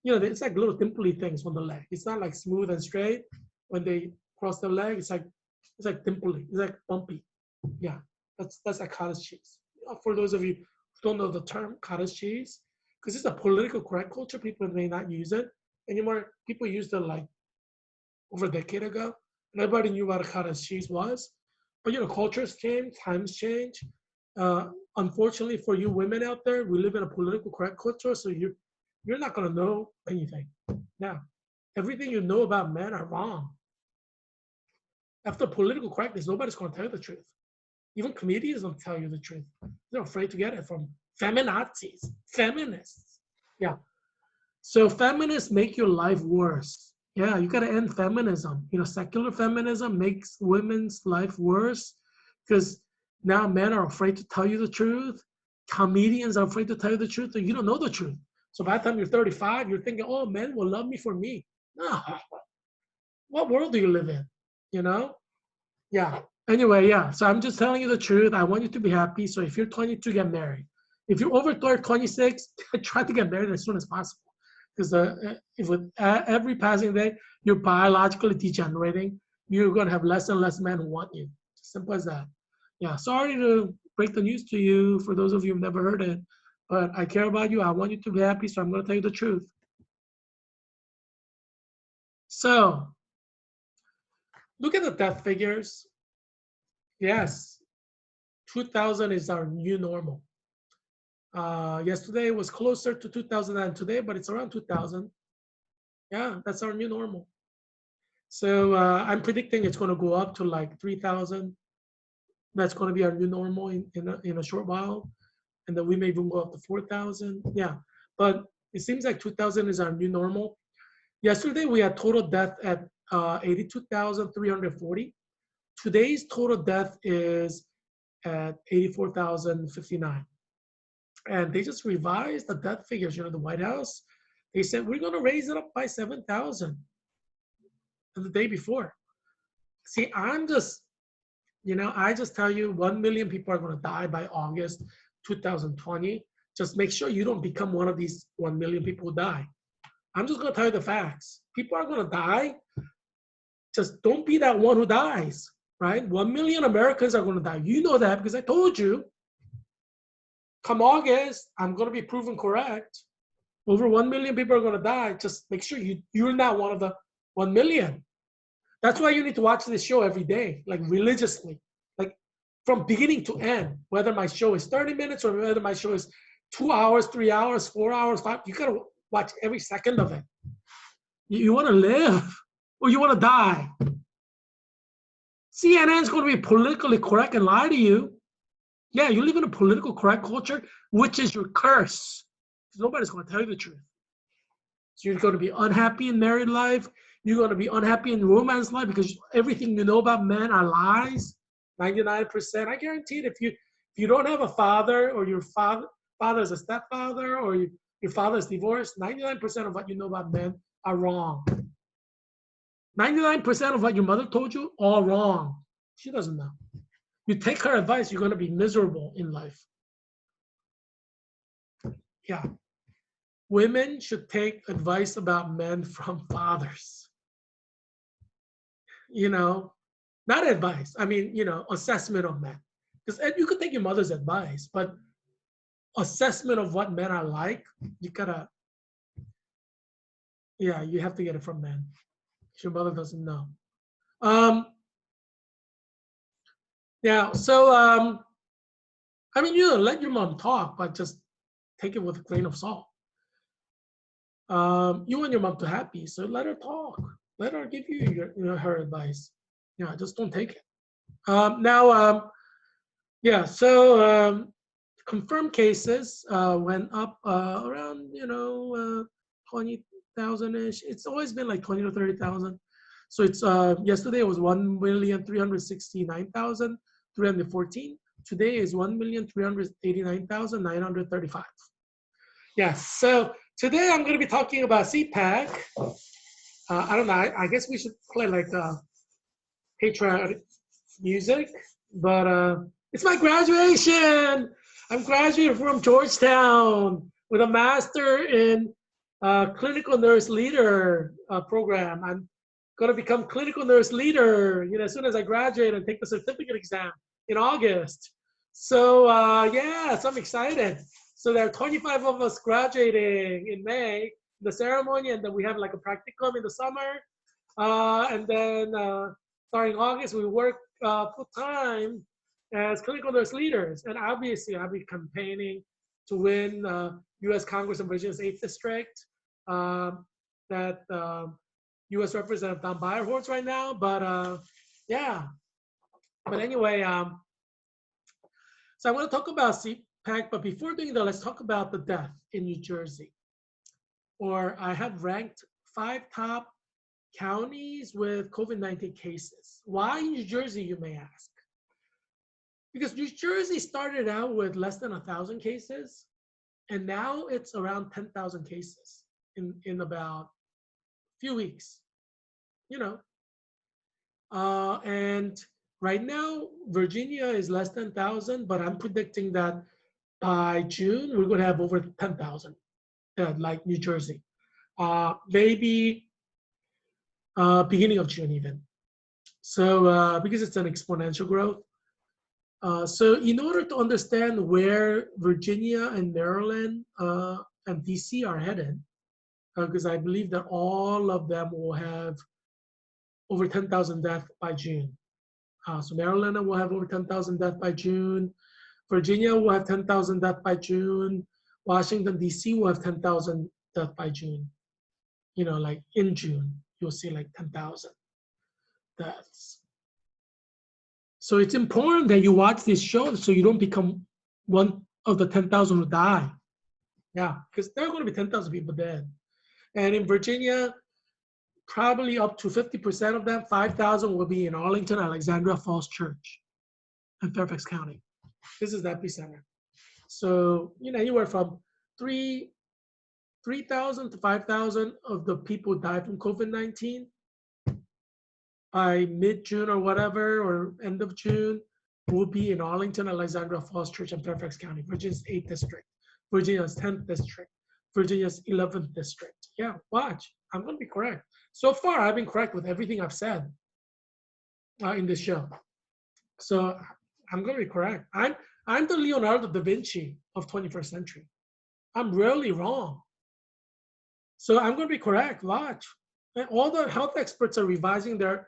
It's like little dimply things on the leg. It's not like smooth and straight. When they cross their leg, it's like dimply. It's like bumpy. Yeah. That's like cottage cheese. For those of you who don't know the term cottage cheese, because it's a political correct culture, people may not use it anymore. People used it like over a decade ago. And everybody knew what a cottage cheese was. But cultures change, times change. Unfortunately for you women out there, we live in a political correct culture, so you're not gonna know anything. Now, everything you know about men are wrong. After political correctness, nobody's gonna tell you the truth. Even comedians don't tell you the truth. They're afraid to get it from feminazis, feminists. Yeah. So feminists make your life worse. Yeah, you gotta end feminism. Secular feminism makes women's life worse because now men are afraid to tell you the truth. Comedians are afraid to tell you the truth, so you don't know the truth. So by the time you're 35, you're thinking, oh, men will love me for me. No. What world do you live in? Yeah. Anyway, yeah. So I'm just telling you the truth. I want you to be happy. So if you're 22, get married. If you're over 26, try to get married as soon as possible. Because if with every passing day, you're biologically degenerating, you're going to have less and less men who want you. Simple as that. Yeah. Sorry to break the news to you for those of you who've never heard it, but I care about you. I want you to be happy, so I'm going to tell you the truth. So look at the death figures. Yes, 2000 is our new normal. Yesterday was closer to 2000 than today, but it's around 2000. Yeah, that's our new normal. So I'm predicting it's going to go up to like 3000. That's going to be our new normal in a short while. And then we may even go up to 4,000. Yeah, but it seems like 2,000 is our new normal. Yesterday we had total death at 82,340. Today's total death is at 84,059. And they just revised the death figures. You know, the White House, they said we're going to raise it up by 7,000 the day before. See, I just tell you 1 million people are going to die by August 2020. Just make sure you don't become one of these 1 million people who die. I'm just going to tell you the facts. People are going to die. Just don't be that one who dies, right? 1 million Americans are going to die. You know that because I told you. Come August, I'm going to be proven correct. Over 1 million people are going to die. Just make sure you're not one of the 1 million. That's why you need to watch this show every day, like religiously, like from beginning to end, whether my show is 30 minutes or whether my show is 2 hours, 3 hours, 4 hours, 5, you got to watch every second of it. You want to live or you want to die. CNN is going to be politically correct and lie to you. Yeah, you live in a political correct culture, which is your curse. Because nobody's going to tell you the truth. So you're going to be unhappy in married life. You're going to be unhappy in romance life because everything you know about men are lies. 99%. I guarantee it. If you don't have a father or your father is a stepfather or your father is divorced, 99% of what you know about men are wrong. 99% of what your mother told you, all wrong. She doesn't know. You take her advice, you're going to be miserable in life. Yeah. Women should take advice about men from fathers. You know, not advice. I mean, assessment of men. Because you could take your mother's advice, but assessment of what men are like, you gotta, you have to get it from men. Your mother doesn't know. Yeah, so I mean, let your mom talk, but just take it with a grain of salt. You want your mom to happy, so let her talk. Let her give you her advice. Yeah, just don't take it. So confirmed cases went up around 20,000-ish. It's always been like 20 to 30,000. So it's yesterday it was 1,369,314. Today is 1,389,935. Yes. So today I'm going to be talking about CPAC. I don't know. I guess we should play like patriotic music, but it's my graduation. I'm graduating from Georgetown with a master in clinical nurse leader program. I'm going to become clinical nurse leader, as soon as I graduate and take the certificate exam in August. So so I'm excited. So there are 25 of us graduating in May, the ceremony, and then we have like a practicum in the summer. And then starting August, we work full time as clinical nurse leaders. And obviously, I'll be campaigning to win U.S. Congress of Virginia's 8th District that U.S. Representative Don Beyer holds right now. But anyway, so I want to talk about CPAC, but before doing that, let's talk about the death in New Jersey. Or I have ranked 5 top counties with COVID-19 cases. Why New Jersey, you may ask? Because New Jersey started out with less than 1,000 cases, and now it's around 10,000 cases in about a few weeks. And right now, Virginia is less than 1,000, but I'm predicting that by June, we're going to have over 10,000, like New Jersey. Maybe beginning of June even. So because it's an exponential growth. So in order to understand where Virginia and Maryland and DC are headed, because I believe that all of them will have over 10,000 deaths by June. So Maryland will have over 10,000 deaths by June. Virginia will have 10,000 deaths by June. Washington, D.C. will have 10,000 deaths by June. Like in June, you'll see like 10,000 deaths. So it's important that you watch these shows so you don't become one of the 10,000 who die. Yeah, because there are going to be 10,000 people dead. And in Virginia, probably up to 50% of them, 5,000 will be in Arlington, Alexandria Falls Church in Fairfax County. This is the epicenter. So, anywhere from 3,000 to 5,000 of the people who died from COVID-19 by mid-June or whatever, or end of June, will be in Arlington, Alexandria Falls Church in Fairfax County, Virginia's 8th district, Virginia's 10th district, Virginia's 11th district. Yeah, watch. I'm going to be correct. So far, I've been correct with everything I've said in this show. So I'm going to be correct. I'm the Leonardo da Vinci of 21st century. I'm rarely wrong. So I'm going to be correct. Watch. And all the health experts are revising their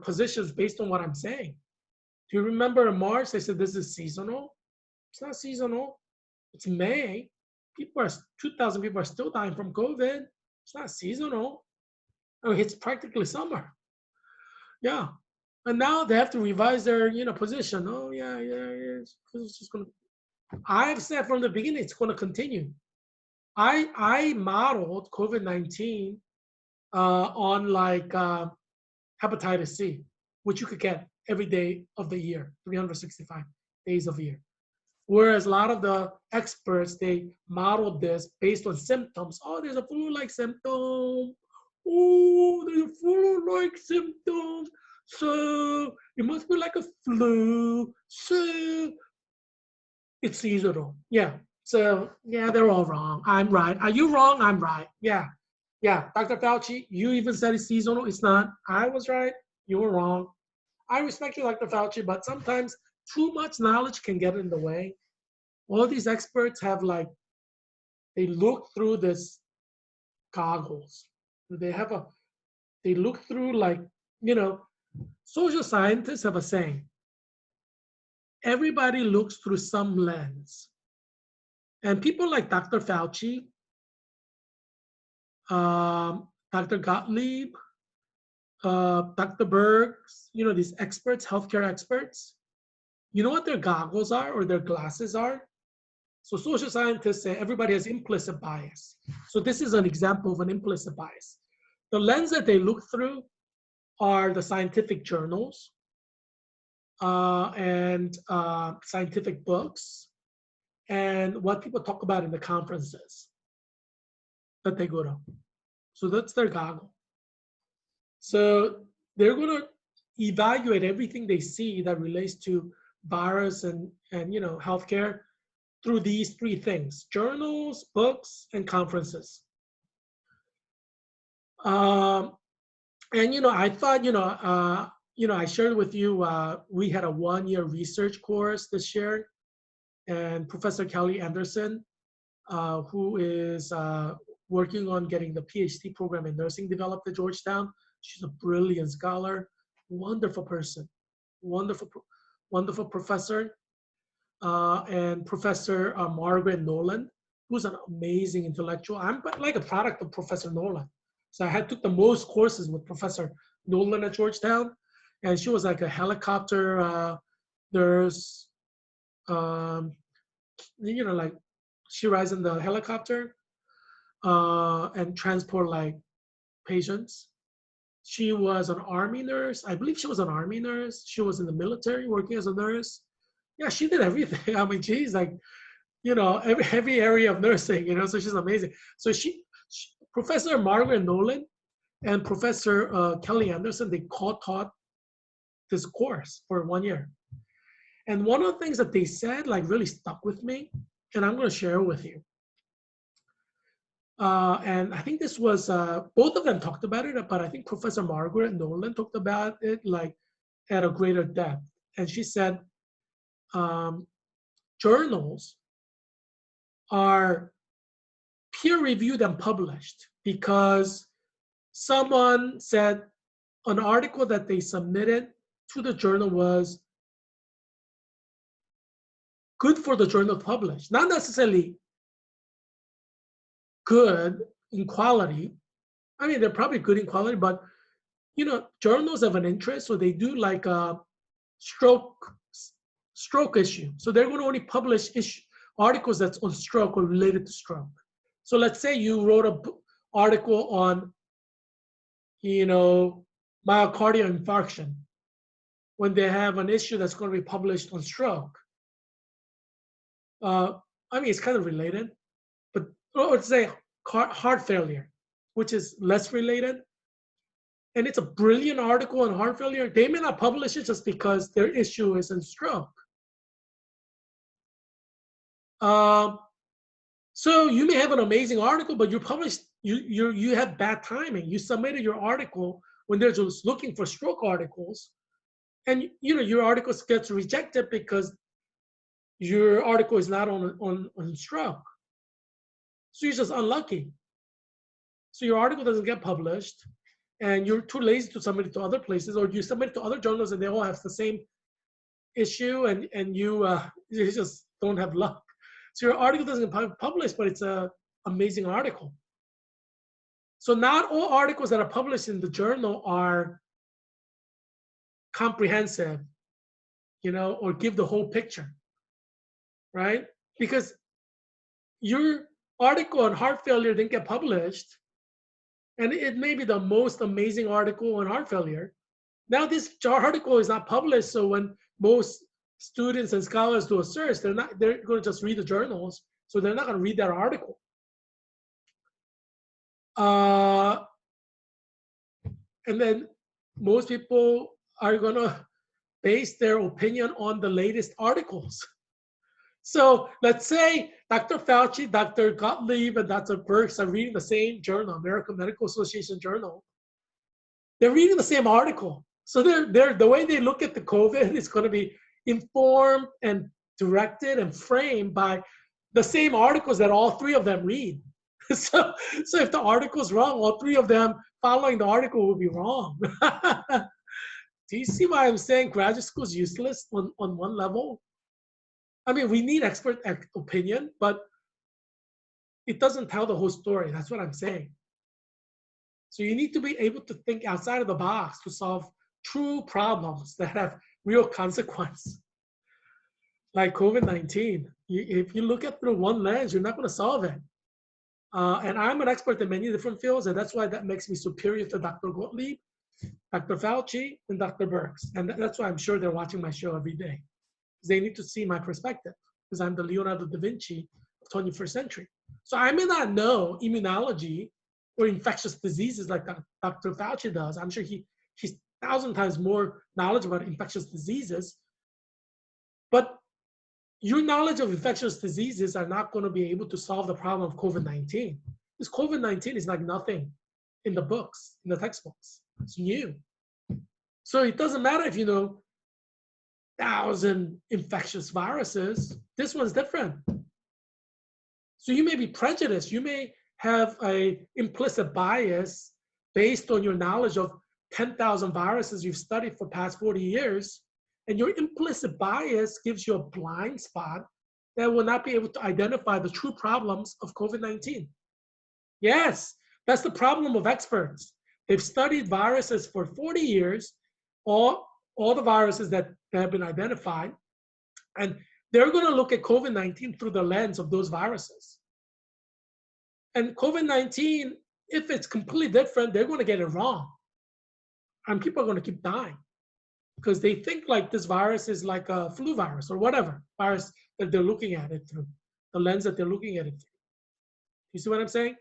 positions based on what I'm saying. Do you remember in March, they said this is seasonal? It's not seasonal. It's May. 2,000 people are still dying from COVID. It's not seasonal. I mean, it's practically summer. Yeah. And now they have to revise their, position. Oh, yeah. It's just going to, I've said from the beginning, it's going to continue. I modeled COVID-19 on like hepatitis C, which you could get every day of the year, 365 days of the year. Whereas a lot of the experts, they modeled this based on symptoms. Oh, there's a flu-like symptom. Oh, there's a flu-like symptom. So it must be like a flu. So it's seasonal. Yeah. So yeah, they're all wrong. I'm right. Are you wrong? I'm right. Yeah. Yeah. Dr. Fauci, you even said it's seasonal. It's not. I was right. You were wrong. I respect you, Dr. Fauci, but sometimes too much knowledge can get in the way. All these experts have they look through this goggles. They look through social scientists have a saying. Everybody looks through some lens. And people like Dr. Fauci, Dr. Gottlieb, Dr. Bergs, these experts, healthcare experts, you know what their goggles are or their glasses are? So social scientists say everybody has implicit bias. So this is an example of an implicit bias. The lens that they look through are the scientific journals and scientific books and what people talk about in the conferences that they go to. So that's their goggle. So they're going to evaluate everything they see that relates to virus and healthcare through these three things: journals, books, and conferences. And I thought, I shared with you, we had a 1-year research course this year, and Professor Kelly Anderson, who is working on getting the PhD program in nursing developed at Georgetown. She's a brilliant scholar, wonderful person, wonderful professor. And Professor Margaret Nolan, who's an amazing intellectual. I'm like a product of Professor Nolan. So I took the most courses with Professor Nolan at Georgetown, and she was like a helicopter nurse. Like she rides in the helicopter and transport like patients. She was an army nurse. I believe she was an army nurse. She was in the military working as a nurse. Yeah, she did everything. I mean, she's like, every area of nursing, so she's amazing. So Professor Margaret Nolan and Professor Kelly Anderson, they taught this course for 1 year. And one of the things that they said really stuck with me, and I'm going to share with you. And I think this was, both of them talked about it, but I think Professor Margaret Nolan talked about it at a greater depth. And she said, journals are peer-reviewed and published because someone said an article that they submitted to the journal was good for the journal to publish. Not necessarily good in quality. I mean, they're probably good in quality, but journals have an interest, so they do like a stroke stroke issue. So they're going to only publish articles that's on stroke or related to stroke. So let's say you wrote an article on, myocardial infarction when they have an issue that's going to be published on stroke. Uh, I mean, it's kind of related, but let's say heart failure, which is less related, and it's a brilliant article on heart failure. They may not publish it just because their issue is in stroke. So you may have an amazing article, but you have bad timing. You submitted your article when they're just looking for stroke articles, and your article gets rejected because your article is not on stroke. So you're just unlucky. So your article doesn't get published, and you're too lazy to submit it to other places, or you submit it to other journals and they all have the same issue, and you just don't have luck. So your article doesn't get published, but it's an amazing article. So not all articles that are published in the journal are comprehensive, or give the whole picture, right? Because your article on heart failure didn't get published, and it may be the most amazing article on heart failure. Now this article is not published, so when most students and scholars do a search, they're going to just read the journals, so they're not going to read that article. And then most people are going to base their opinion on the latest articles. So let's say Dr. Fauci, Dr. Gottlieb, and Dr. Birx are reading the same journal, American Medical Association journal. They're reading the same article. So they're the way they look at the COVID is going to be informed and directed and framed by the same articles that all three of them read. So if the article's wrong, all three of them following the article will be wrong. Do you see why I'm saying graduate school is useless on one level? I mean, we need expert opinion, but it doesn't tell the whole story. That's what I'm saying. So you need to be able to think outside of the box to solve true problems that have real consequence. Like COVID-19. If you look at through one lens, you're not going to solve it. And I'm an expert in many different fields, and that's why that makes me superior to Dr. Gottlieb, Dr. Fauci, and Dr. Birx. And that's why I'm sure they're watching my show every day. They need to see my perspective, because I'm the Leonardo da Vinci of 21st century. So I may not know immunology or infectious diseases like Dr. Fauci does. I'm sure he's 1,000 times more knowledgeable about infectious diseases. But your knowledge of infectious diseases are not going to be able to solve the problem of COVID-19. Because COVID-19 is like nothing in the books, in the textbooks. It's new. So it doesn't matter if you know 1,000 infectious viruses. This one's different. So you may be prejudiced. You may have an implicit bias based on your knowledge of 10,000 viruses you've studied for past 40 years. And your implicit bias gives you a blind spot that will not be able to identify the true problems of COVID-19. Yes, that's the problem of experts. They've studied viruses for 40 years, all the viruses that have been identified, and they're going to look at COVID-19 through the lens of those viruses. And COVID-19, if it's completely different, they're going to get it wrong. And people are going to keep dying because they think like this virus is like a flu virus or whatever virus that they're looking at it through, the lens that they're looking at it through. You see what I'm saying?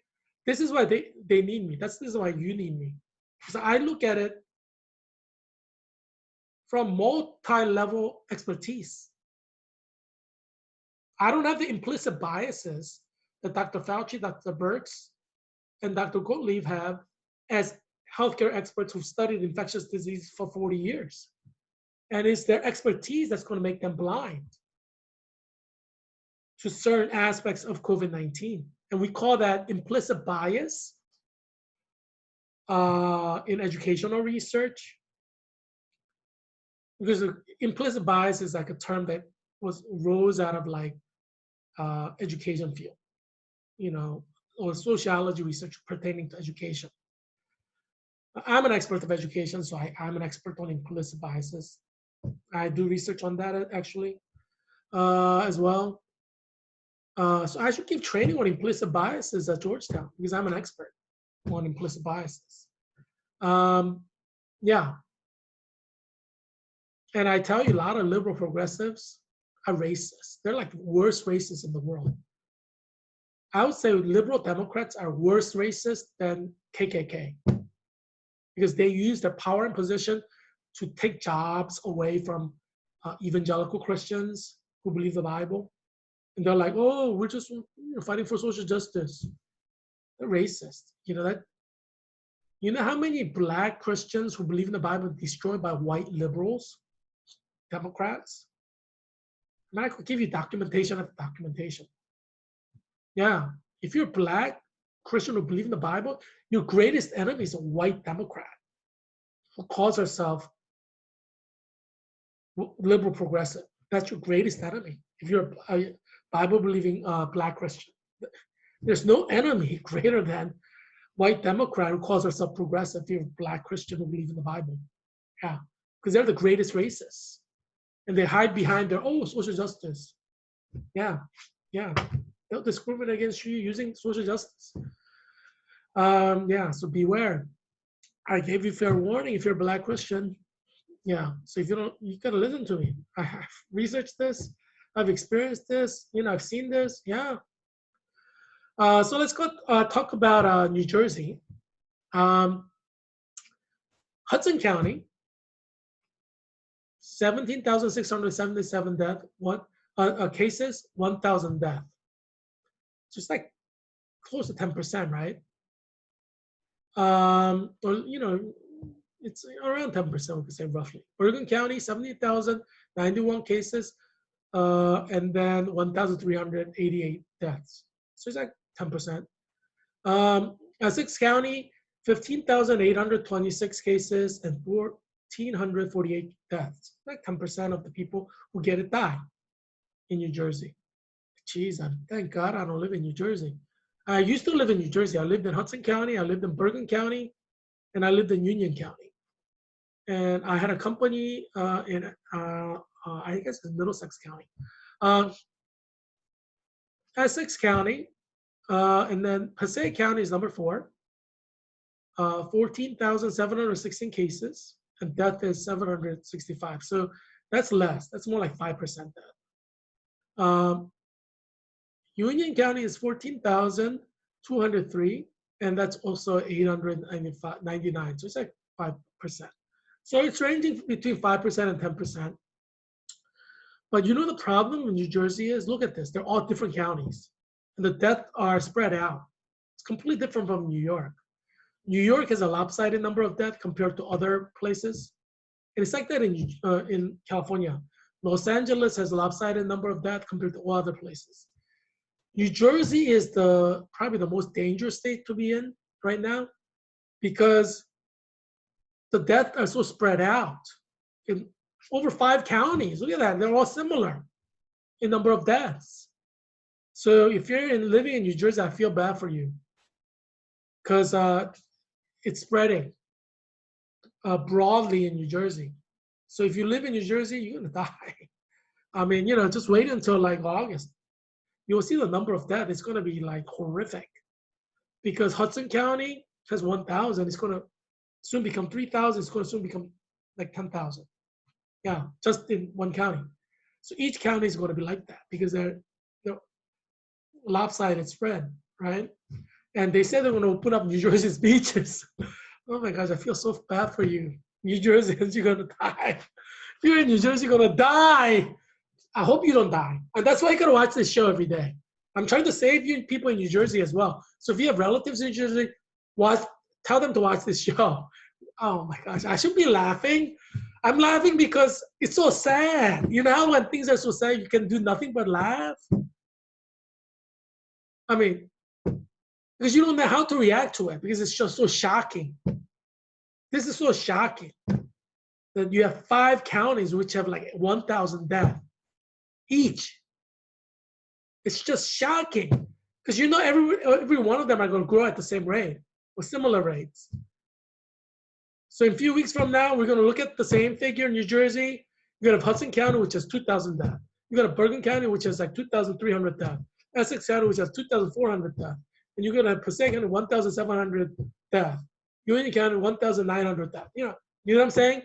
This is why they need me. This is why you need me. Because I look at it from multi-level expertise. I don't have the implicit biases that Dr. Fauci, Dr. Birx, and Dr. Gottlieb have as healthcare experts who've studied infectious disease for 40 years. And it's their expertise that's going to make them blind to certain aspects of COVID-19. And we call that implicit bias in educational research. because implicit bias is like a term that rose out of like education field, you know, or sociology research pertaining to education. I'm an expert of education, so I'm an expert on implicit biases. I do research on that actually as well. So I should give training on implicit biases at Georgetown because I'm an expert on implicit biases. Yeah, and I tell you, a lot of liberal progressives are racist. They're like the worst racists in the world. I would say liberal Democrats are worse racist than KKK because they use their power and position to take jobs away from evangelical Christians who believe the Bible. And they're like, oh, we're just fighting for social justice. They're racist. You know that? You know how many black Christians who believe in the Bible are destroyed by white liberals, Democrats? I mean, I could give you documentation after documentation. Yeah. If you're black Christian who believe in the Bible, your greatest enemy is a white Democrat who calls herself liberal progressive. That's your greatest enemy. If you're a Bible believing black Christian, there's no enemy greater than white Democrat who calls herself progressive. If you're a black Christian who believe in the Bible, yeah, because they're the greatest racists, and they hide behind their social justice. Yeah, yeah, they'll discriminate against you using social justice. Yeah, so beware. I gave you fair warning if you're a black Christian. Yeah, so if you don't, you gotta listen to me. I have researched this. I've experienced this. You know, I've seen this. Yeah. So let's go talk about New Jersey. Hudson County, 17,677 death, cases, 1,000 death. Just like close to 10%, right? Or you know, it's around 10%, we could say roughly. Bergen County, 70,091 cases, and then 1,388 deaths. So it's like 10%. Essex County, 15,826 cases and 1,448 deaths. Like 10% of the people who get it die in New Jersey. Jeez, thank God I don't live in New Jersey. I used to live in New Jersey. I lived in Hudson County, I lived in Bergen County, and I lived in Union County. And I had a company in, I guess it's Middlesex County. Essex County, and then Passaic County is number 4. 14,716 cases, and death is 765. So that's less. That's more like 5% death. Union County is 14,203, and that's also 899. So it's like 5%. So it's ranging between 5% and 10%. But you know the problem in New Jersey is, look at this, they're all different counties, and the deaths are spread out. It's completely different from New York. New York has a lopsided number of deaths compared to other places. And it's like that in California. Los Angeles has a lopsided number of deaths compared to all other places. New Jersey is probably the most dangerous state to be in right now because the deaths are so spread out in over 5 counties. Look at that, they're all similar in number of deaths. So if you're living in New Jersey, I feel bad for you because it's spreading broadly in New Jersey. So if you live in New Jersey, you're gonna die. I mean, you know, just wait until like August. You'll see the number of deaths. It's gonna be like horrific because Hudson County has 1,000. It's gonna soon become 3,000. It's gonna soon become like 10,000. Yeah, just in one county. So each county is gonna be like that because they're lopsided spread, right? And they said they're gonna open up New Jersey's beaches. Oh my gosh, I feel so bad for you. New Jerseyans, you're gonna die. If you're in New Jersey, you're gonna die. I hope you don't die. And that's why you gotta watch this show every day. I'm trying to save you people in New Jersey as well. So if you have relatives in New Jersey, tell them to watch this show. Oh my gosh, I should be laughing. I'm laughing because it's so sad. You know how when things are so sad, you can do nothing but laugh? I mean, because you don't know how to react to it because it's just so shocking. This is so shocking. Then you have 5 counties which have like 1,000 deaths each. It's just shocking because you know every one of them are going to grow at the same rate or similar rates. So in a few weeks from now, we're going to look at the same figure in New Jersey. You're going to have Hudson County, which has 2,000 deaths. You got Bergen County, which has like 2,300 deaths. Essex County, which has 2,400 deaths. And you're going to have Passaic County, 1,700 deaths. Union County, 1,900 deaths. You know what I'm saying?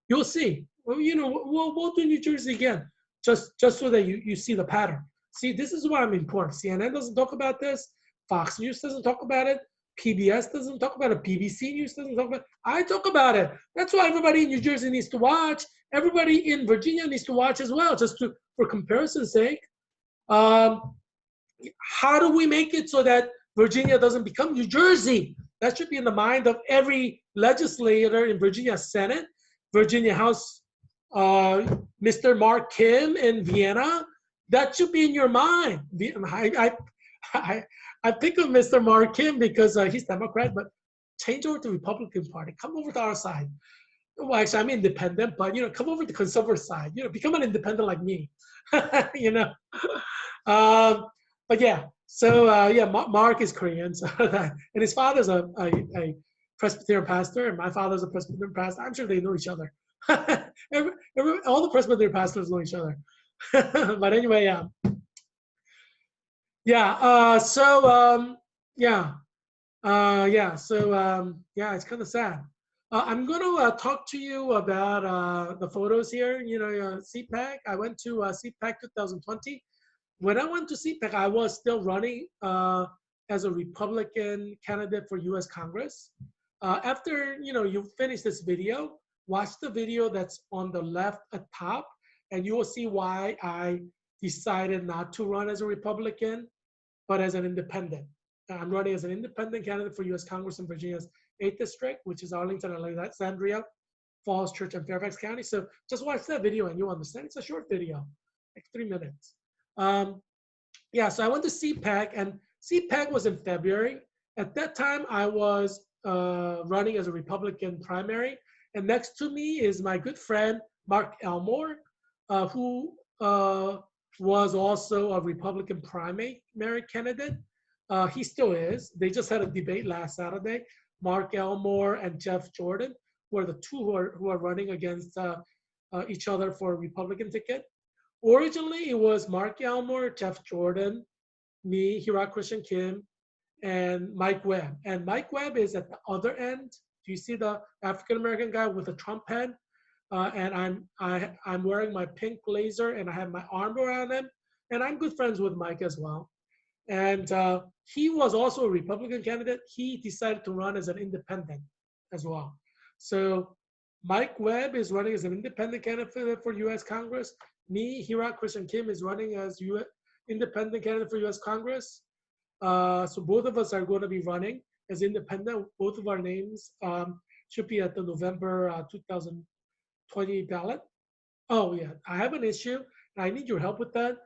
You'll see. Well, we'll do New Jersey again, just so that you see the pattern. See, this is why I'm important. CNN doesn't talk about this. Fox News doesn't talk about it. PBS doesn't talk about it. BBC News doesn't talk about it. I talk about it. That's why everybody in New Jersey needs to watch. Everybody in Virginia needs to watch as well, just for comparison's sake. How do we make it so that Virginia doesn't become New Jersey? That should be in the mind of every legislator in Virginia Senate, Virginia House, Mr. Mark Kim in Vienna. That should be in your mind. I think of Mr. Mark Kim because he's Democrat, but change over to Republican Party. Come over to our side. Well, actually, I'm independent, but come over to the conservative side. Become an independent like me. But yeah. So yeah, Mark is Korean, so and his father's a Presbyterian pastor, and my father's a Presbyterian pastor. I'm sure they know each other. All the Presbyterian pastors know each other. But anyway, yeah. Yeah. So it's kind of sad. I'm going to talk to you about the photos here. CPAC. I went to CPAC 2020. When I went to CPAC, I was still running as a Republican candidate for U.S. Congress. After you finish this video, watch the video that's on the left at top, and you will see why I decided not to run as a Republican, but as an independent. I'm running as an independent candidate for U.S. Congress in Virginia's 8th District, which is Arlington, Alexandria, Falls Church, and Fairfax County. So just watch that video and you'll understand. It's a short video, like 3 minutes. Yeah, so I went to CPAC, and CPAC was in February. At that time, I was running as a Republican primary. And next to me is my good friend, Mark Elmore, who was also a Republican primary candidate. He still is. They just had a debate last Saturday. Mark Elmore and Jeff Jordan were the two who are running against each other for a Republican ticket. Originally, it was Mark Elmore, Jeff Jordan, me, Heerak Christian Kim, and Mike Webb. And Mike Webb is at the other end. Do you see the African-American guy with the Trump head? And I'm wearing my pink blazer, and I have my arm around him. And I'm good friends with Mike as well. And he was also a Republican candidate. He decided to run as an independent as well. So Mike Webb is running as an independent candidate for U.S. Congress. Me, Heerak Christian Kim, is running as independent candidate for U.S. Congress. So both of us are going to be running as independent. Both of our names should be at the November 2020 ballot. Oh yeah, I have an issue. I need your help with that.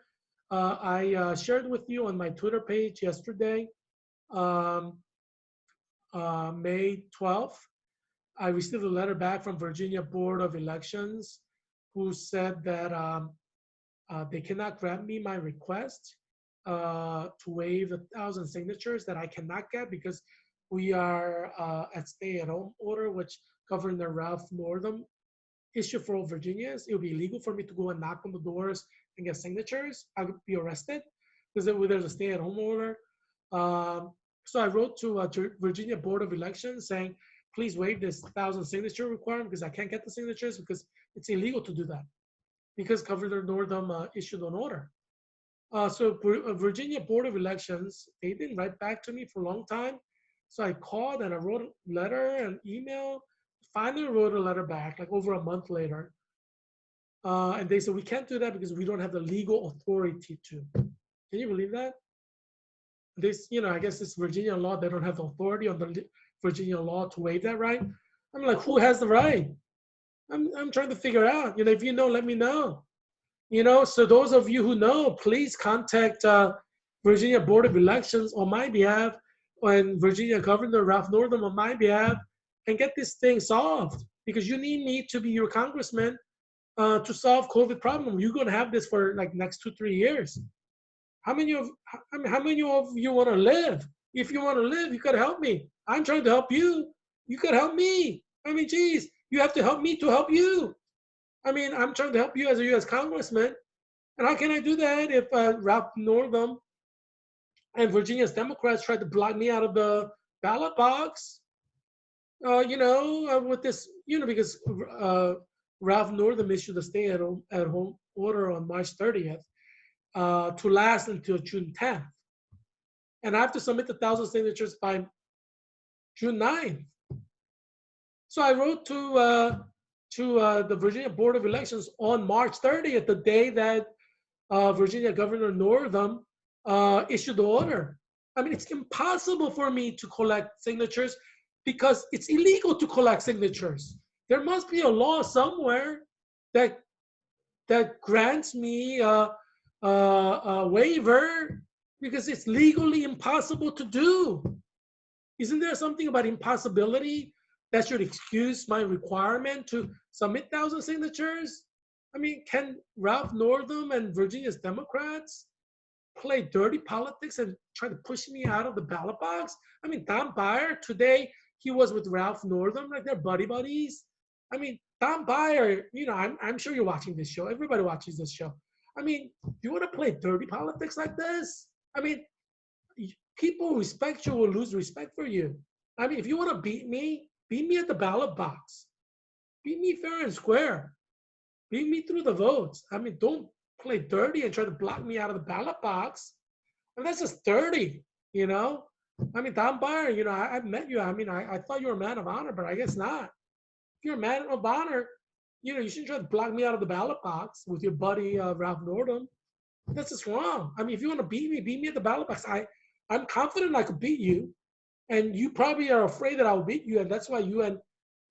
I shared with you on my Twitter page yesterday, May 12th. I received a letter back from Virginia Board of Elections who said that they cannot grant me my request to waive 1,000 signatures that I cannot get because we are at stay-at-home order, which Governor Ralph Northam issued for all Virginians. It would be illegal for me to go and knock on the doors and get signatures. I would be arrested because there's a stay-at-home order. So I wrote to Virginia Board of Elections saying, please waive this 1,000 signature requirement because I can't get the signatures because it's illegal to do that because Governor Northam issued an order. So Virginia Board of Elections, they didn't write back to me for a long time. So I called and I wrote a letter and email. Finally wrote a letter back like over a month later. And they said, we can't do that because we don't have the legal authority to. Can you believe that? This, I guess it's Virginia law. They don't have the authority on the Virginia law to waive that right. I'm like, who has the right? I'm trying to figure out, if you know, let me know. So those of you who know, please contact Virginia Board of Elections on my behalf and Virginia Governor Ralph Northam on my behalf and get this thing solved. because you need me to be your congressman to solve COVID problem. You're gonna have this for like next 2 3 years. How many of I mean, how many of you want to live? If you want to live, you gotta help me. I'm trying to help you. You gotta help me. I mean, geez, you have to help me to help you. I mean, I'm trying to help you as a U.S. congressman, and how can I do that if Ralph Northam and Virginia's Democrats tried to block me out of the ballot box? With this, because Ralph Northam issued a stay-at-home order on March 30th to last until June 10th, and I have to submit the 1,000 signatures by June 9th. So I wrote to the Virginia Board of Elections on March 30th, the day that Virginia Governor Northam issued the order. I mean, it's impossible for me to collect signatures because it's illegal to collect signatures. There must be a law somewhere that grants me a waiver because it's legally impossible to do. Isn't there something about impossibility that should excuse my requirement to submit 1,000 signatures? I mean, can Ralph Northam and Virginia's Democrats play dirty politics and try to push me out of the ballot box? I mean, Don Beyer, today he was with Ralph Northam, like they're buddies. I mean, Don Beyer, I'm sure you're watching this show. Everybody watches this show. I mean, you want to play dirty politics like this? I mean, people who respect you will lose respect for you. I mean, if you want to beat me at the ballot box. Beat me fair and square. Beat me through the votes. I mean, don't play dirty and try to block me out of the ballot box. I mean, that's just dirty, I mean, Don Beyer, I've met you. I mean, I thought you were a man of honor, but I guess not. If you're a man of honor, you shouldn't try to block me out of the ballot box with your buddy, Ralph Northam. That's just wrong. I mean, if you want to beat me at the ballot box. I'm confident I could beat you. And you probably are afraid that I'll beat you. And that's why you and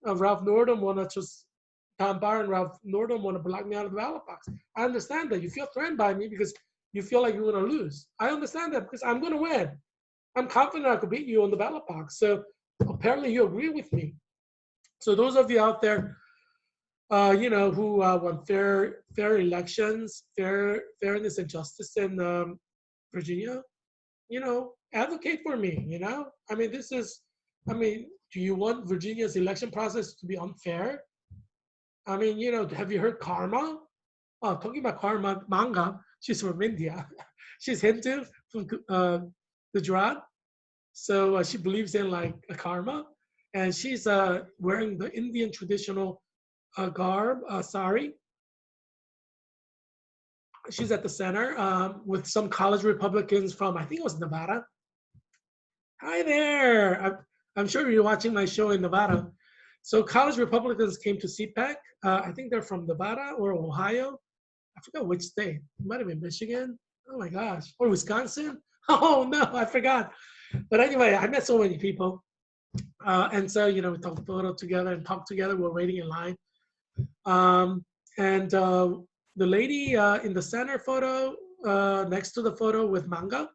Ralph Northam want to Tom Beyer and Ralph Northam want to block me out of the ballot box. I understand that. You feel threatened by me because you feel like you're going to lose. I understand that because I'm going to win. I'm confident I could beat you on the ballot box. So apparently you agree with me. So those of you out there, who want fair elections, fairness and justice in Virginia, advocate for me, I mean, do you want Virginia's election process to be unfair? I mean, have you heard Karma? Oh, talking about Karma, Manga, she's from India. She's Hindu from Gujarat. So she believes in like a karma. And she's wearing the Indian traditional garb, sari. She's at the center with some college Republicans from, I think it was Nevada. Hi there. I'm sure you're watching my show in Nevada. So college Republicans came to CPAC. I think they're from Nevada or Ohio. I forgot which state. It might have been Michigan. Oh my gosh. Or Wisconsin. Oh no, I forgot. But anyway, I met so many people. And so, we took a photo together and talked together. We're waiting in line. And the lady in the center photo, next to the photo with Manga,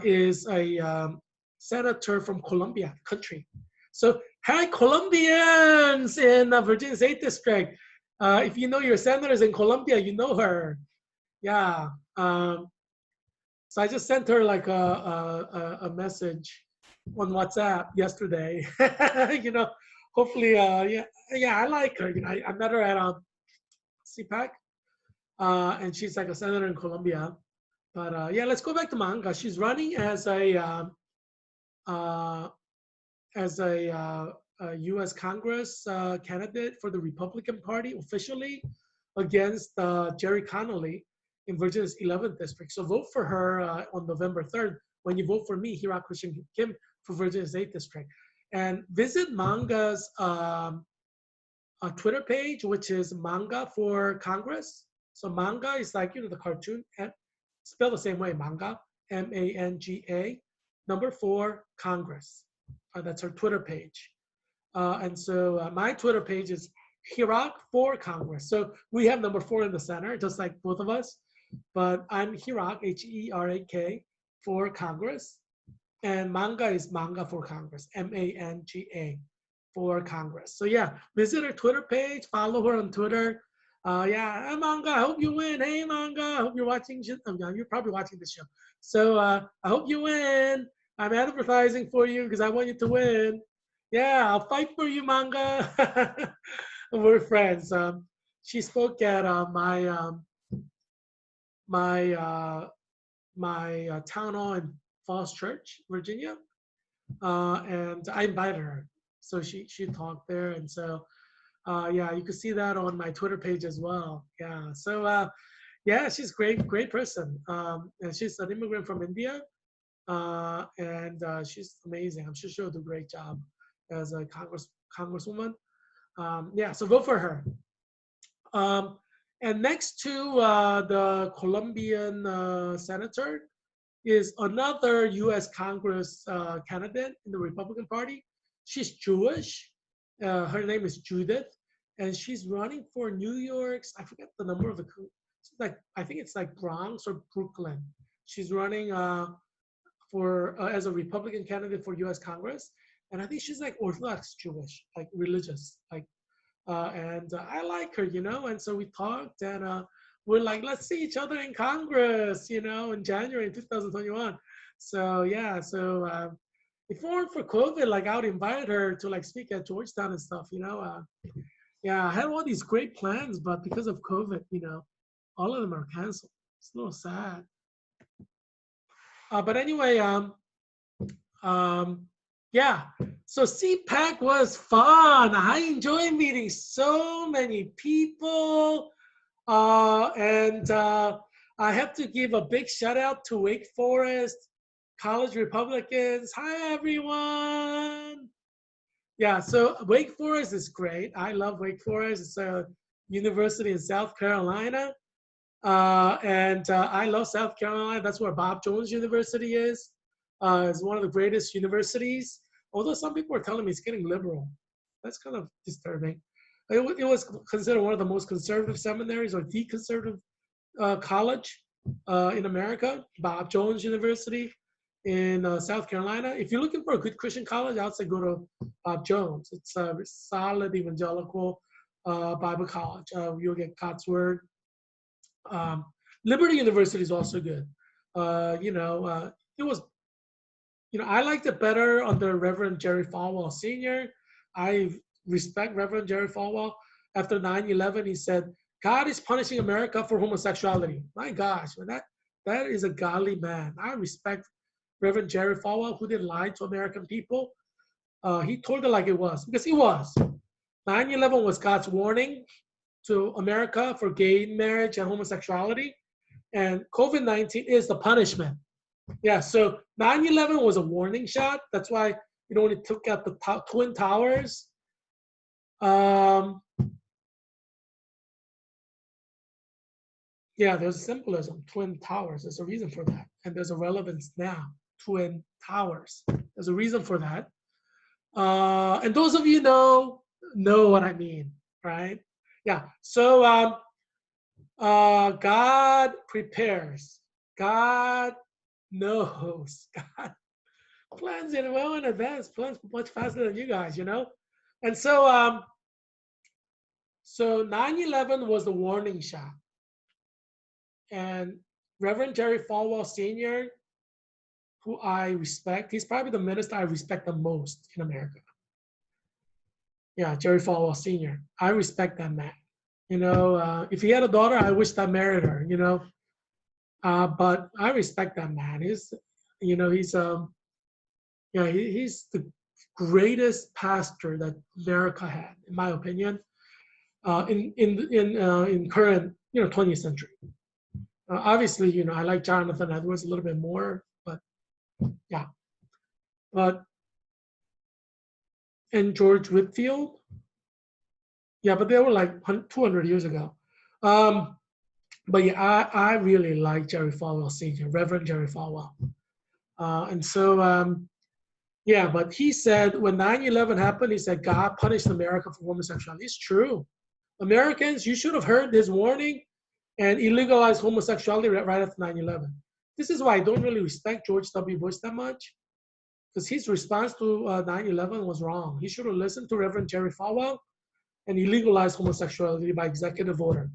is a senator from Columbia country. So, hi, Colombians in Virginia's 8th District. If you know your senators in Columbia, you know her. Yeah. So I just sent her like a message on WhatsApp yesterday. Hopefully, yeah, I like her. I met her at CPAC, and she's like a senator in Colombia. But yeah, let's go back to Manga. She's running as a U.S. Congress candidate for the Republican Party officially against Jerry Connolly in Virginia's 11th district. So vote for her on November 3rd when you vote for me, Heerak Christian Kim, for Virginia's 8th district. And visit Manga's Twitter page, which is Manga for Congress. So Manga is like, the cartoon, spelled the same way, Manga, M-A-N-G-A, number 4, Congress. That's her Twitter page. And so my Twitter page is Heerak for Congress. So we have number 4 in the center, just like both of us. But I'm Heerak, H-E-R-A-K, for Congress. And Manga is Manga for Congress, M-A-N-G-A. for Congress. So yeah, visit her Twitter page, follow her on Twitter. Yeah, hey, Manga, I hope you win. Hey, Manga, I hope you're watching. You're probably watching the show. So I hope you win. I'm advertising for you because I want you to win. Yeah, I'll fight for you, Manga. We're friends. She spoke at my town hall in Falls Church, Virginia, and I invited her. So she talked there, and so yeah, you can see that on my Twitter page as well. Yeah, so yeah, she's great person, and she's an immigrant from India, and she's amazing. I'm sure she'll do a great job as a congresswoman. Yeah, so vote for her. Um, and next to the Colombian senator is another U.S. Congress candidate in the Republican Party. She's Jewish. Her name is Judith, and she's running for New York's. I forget the number of the. Like I think it's like Bronx or Brooklyn. She's running for as a Republican candidate for U.S. Congress, and I think she's like Orthodox Jewish, like religious, like. And I like her, and so we talked, and we're like, let's see each other in Congress, in January 2021. So yeah, so if it weren't for COVID, like I would invite her to like speak at Georgetown and stuff, yeah, I had all these great plans, but because of COVID, all of them are canceled. It's a little sad. But anyway, yeah, so CPAC was fun. I enjoyed meeting so many people. And I have to give a big shout out to Wake Forest College Republicans. Hi, everyone. Yeah, so Wake Forest is great. I love Wake Forest. It's a university in South Carolina. And I love South Carolina. That's where Bob Jones University is. It's one of the greatest universities. Although some people are telling me it's getting liberal. That's kind of disturbing. It was considered one of the most conservative seminaries or the conservative college in America, Bob Jones University in South Carolina. If you're looking for a good Christian college, I would say go to Bob Jones. It's a solid evangelical Bible college. You'll get God's word. Liberty University is also good. It was, I liked it better under Reverend Jerry Falwell Sr. I respect Reverend Jerry Falwell. After 9/11, he said, God is punishing America for homosexuality. My gosh, man, that is a godly man. I respect Reverend Jerry Falwell, who didn't lie to American people. He told it like it was, because he was. 9/11 was God's warning to America for gay marriage and homosexuality. And COVID-19 is the punishment. Yeah, so 9/11 was a warning shot. That's why, when it took out the Twin Towers, yeah, there's a symbolism, Twin Towers. There's a reason for that. And there's a relevance now, Twin Towers. There's a reason for that. And those of you know what I mean, right? Yeah, so God prepares. God knows. God plans it well in advance, plans much faster than you guys, And so, so 9/11 was the warning shot. And Reverend Jerry Falwell Sr., who I respect, he's probably the minister I respect the most in America. Yeah, Jerry Falwell Sr. I respect that man. If he had a daughter, I wish I married her, but I respect that man. He's the greatest pastor that America had, in my opinion, in current 20th century. Obviously, I like Jonathan Edwards a little bit more, but yeah, and George Whitfield, yeah, but they were like 200 years ago. But yeah, I really like Jerry Falwell Sr., Reverend Jerry Falwell. And so, yeah, but he said when 9/11 happened, he said, God punished America for homosexuality. It's true. Americans, you should have heard this warning and illegalized homosexuality right after 9/11. This is why I don't really respect George W. Bush that much. because his response to 9/11 was wrong. He should have listened to Reverend Jerry Falwell, and he legalized homosexuality by executive order.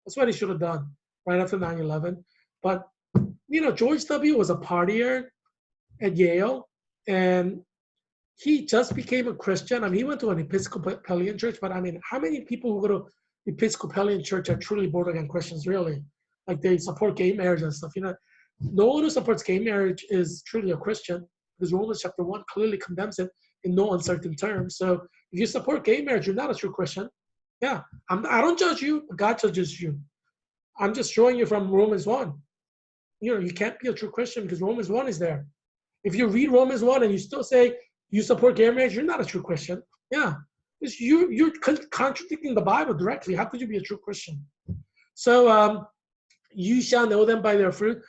That's what he should have done right after 9/11. But George W. was a partier at Yale, and he just became a Christian. I mean, he went to an Episcopalian church, but I mean, how many people who go to Episcopalian church are truly born again Christians, really? Like they support gay marriage and stuff. No one who supports gay marriage is truly a Christian, because Romans chapter 1 clearly condemns it in no uncertain terms. So if you support gay marriage, you're not a true Christian. Yeah, I don't judge you. God judges you. I'm just showing you from Romans 1. You can't be a true Christian because Romans 1 is there. If you read Romans 1 and you still say you support gay marriage, you're not a true Christian. Yeah, because you're contradicting the Bible directly. How could you be a true Christian? So you shall know them by their fruit.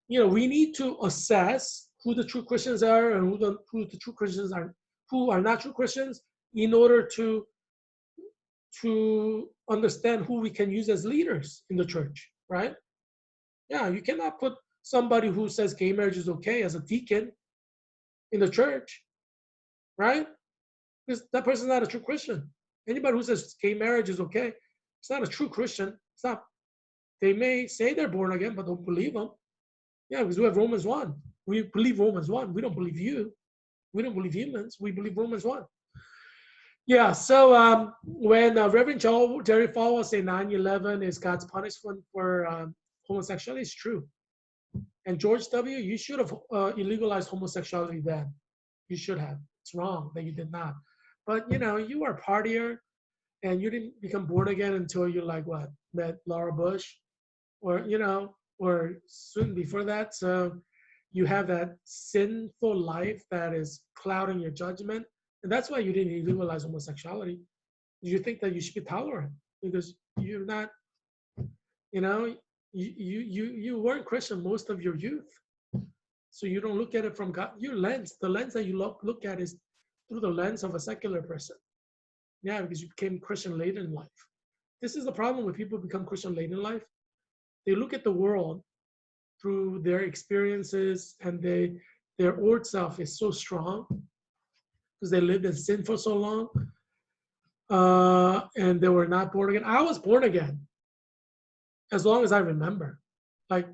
We need to assess who the true Christians are and who the true Christians are, who are not true Christians, in order to understand who we can use as leaders in the church, right? Yeah, you cannot put somebody who says gay marriage is okay as a deacon in the church, right? Because that person's not a true Christian. Anybody who says gay marriage is okay, it's not a true Christian. It's not. They may say they're born again, but don't believe them. Yeah, because we have Romans 1. We believe Romans 1. We don't believe you. We don't believe humans. We believe Romans 1. Yeah, so when Reverend Jerry Falwell say 9/11 is God's punishment for homosexuality, it's true. And George W., you should have illegalized homosexuality then. You should have. It's wrong that you did not. But, you were a partier, and you didn't become born again until you met Laura Bush, or soon before that. So you have that sinful life that is clouding your judgment. And that's why you didn't legalize homosexuality. You think that you should be tolerant because you're not, you weren't Christian most of your youth. So you don't look at it from God. Your lens, the lens that you look at is through the lens of a secular person. Yeah, because you became Christian late in life. This is the problem when people become Christian late in life. They look at the world through their experiences, and their old self is so strong because they lived in sin for so long, and they were not born again. I was born again as long as I remember. Like,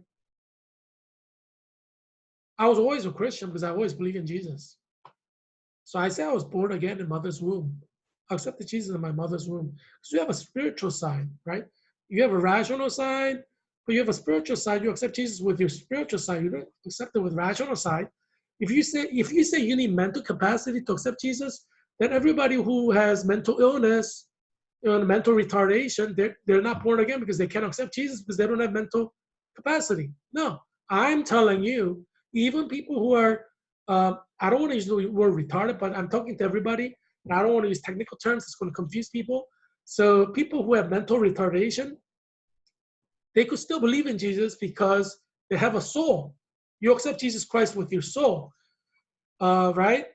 I was always a Christian because I always believed in Jesus. So I say I was born again in mother's womb. I accepted Jesus in my mother's womb. Because you have a spiritual side, right? You have a rational side, but you have a spiritual side. You accept Jesus with your spiritual side. You don't accept it with rational side. If you say you need mental capacity to accept Jesus, then everybody who has mental illness, mental retardation, they're not born again because they can't accept Jesus because they don't have mental capacity. No, I'm telling you, even people who are, I don't want to use the word retarded, but I'm talking to everybody, and I don't want to use technical terms. It's going to confuse people. So people who have mental retardation, they could still believe in Jesus because they have a soul. You accept Jesus Christ with your soul, right?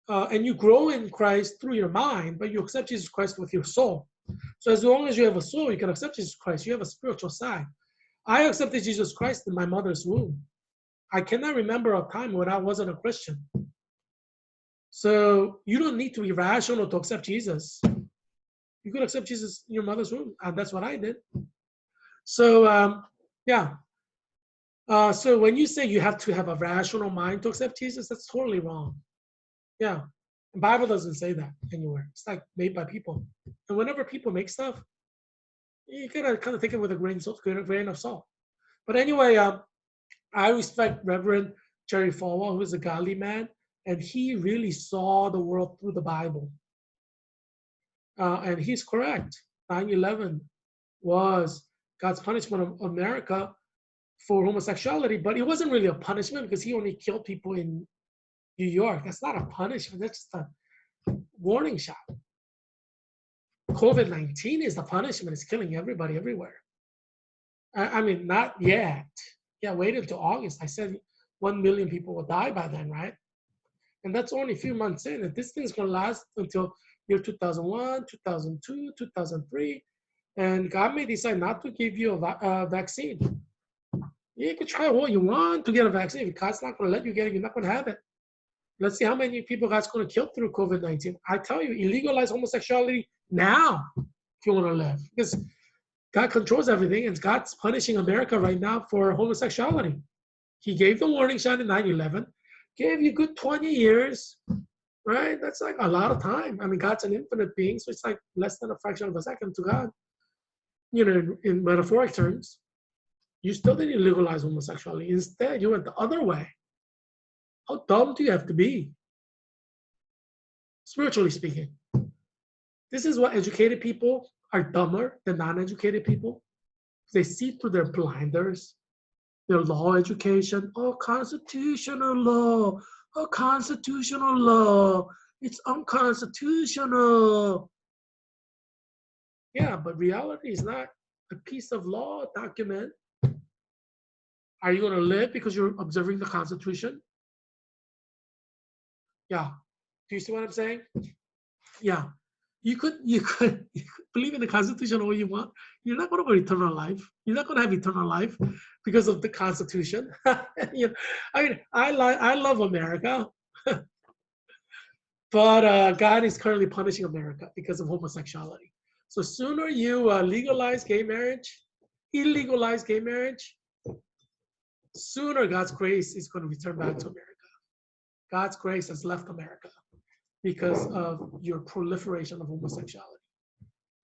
And you grow in Christ through your mind, but you accept Jesus Christ with your soul. So as long as you have a soul, you can accept Jesus Christ. You have a spiritual side. I accepted Jesus Christ in my mother's womb. I cannot remember a time when I wasn't a Christian. So you don't need to be rational to accept Jesus. You could accept Jesus in your mother's womb, and that's what I did. So yeah. So when you say you have to have a rational mind to accept Jesus, that's totally wrong. Yeah. The Bible doesn't say that anywhere. It's like made by people. And whenever people make stuff, you gotta kind of take it with a grain of salt. But anyway, I respect Reverend Jerry Falwell, who is a godly man, and he really saw the world through the Bible. And he's correct. 9/11 was God's punishment of America for homosexuality, but it wasn't really a punishment because he only killed people in New York. That's not a punishment. That's just a warning shot. COVID-19 is the punishment. It's killing everybody everywhere. I mean, not yet. Yeah, wait until August. I said 1 million people will die by then, right? And that's only a few months in. And this thing's going to last until year 2001, 2002, 2003. And God may decide not to give you a vaccine. You can try what you want to get a vaccine. If God's not going to let you get it, you're not going to have it. Let's see how many people God's going to kill through COVID-19. I tell you, illegalize homosexuality now if you want to live. Because God controls everything, and God's punishing America right now for homosexuality. He gave the warning shot in 9/11, gave you good 20 years, right? That's like a lot of time. I mean, God's an infinite being, so it's like less than a fraction of a second to God. You know, in metaphoric terms, you still didn't legalize homosexuality. Instead, you went the other way. How dumb do you have to be? Spiritually speaking. This is what educated people are dumber than non-educated people. They see through their blinders, their law education. Oh, constitutional law. Oh, constitutional law. It's unconstitutional. Yeah, but reality is not a piece of law document. Are you going to live because you're observing the Constitution? Yeah. Do you see what I'm saying? Yeah. You could believe in the Constitution all you want. You're not going to have eternal life. You're not going to have eternal life because of the Constitution. You know, I mean, I love America, but God is currently punishing America because of homosexuality. So sooner you legalize gay marriage, illegalize gay marriage, sooner God's grace is going to return back to America. God's grace has left America because of your proliferation of homosexuality.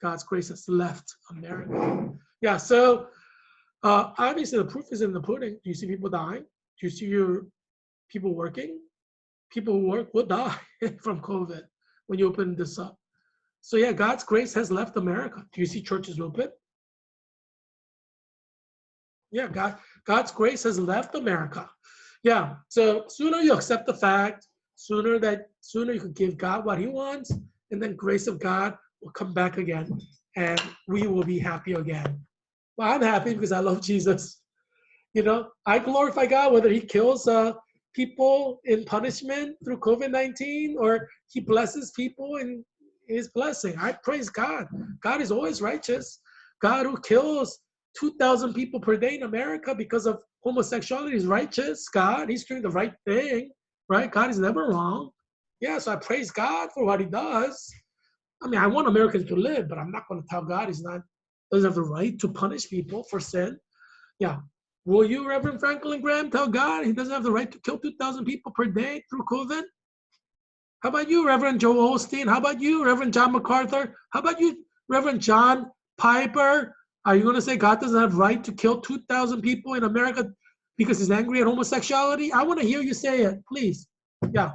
God's grace has left America. Yeah, so obviously the proof is in the pudding. Do you see people dying? Do you see your people working? People who work will die from COVID when you open this up. So yeah, God's grace has left America. Do you see churches open? Yeah, God's grace has left America. Yeah, so sooner you accept the fact, sooner you can give God what he wants, and then grace of God will come back again, and we will be happy again. Well, I'm happy because I love Jesus. You know, I glorify God whether he kills people in punishment through COVID-19 or he blesses people in his blessing. I praise God. God is always righteous. God who kills 2,000 people per day in America because of homosexuality is righteous. God, he's doing the right thing, right? God is never wrong. Yeah, so I praise God for what he does. I mean, I want Americans to live, but I'm not going to tell God doesn't have the right to punish people for sin. Yeah. Will you, Reverend Franklin Graham, tell God he doesn't have the right to kill 2,000 people per day through COVID? How about you, Reverend Joel Osteen? How about you, Reverend John MacArthur? How about you, Reverend John Piper? Are you going to say God doesn't have right to kill 2,000 people in America because he's angry at homosexuality? I want to hear you say it, please. Yeah.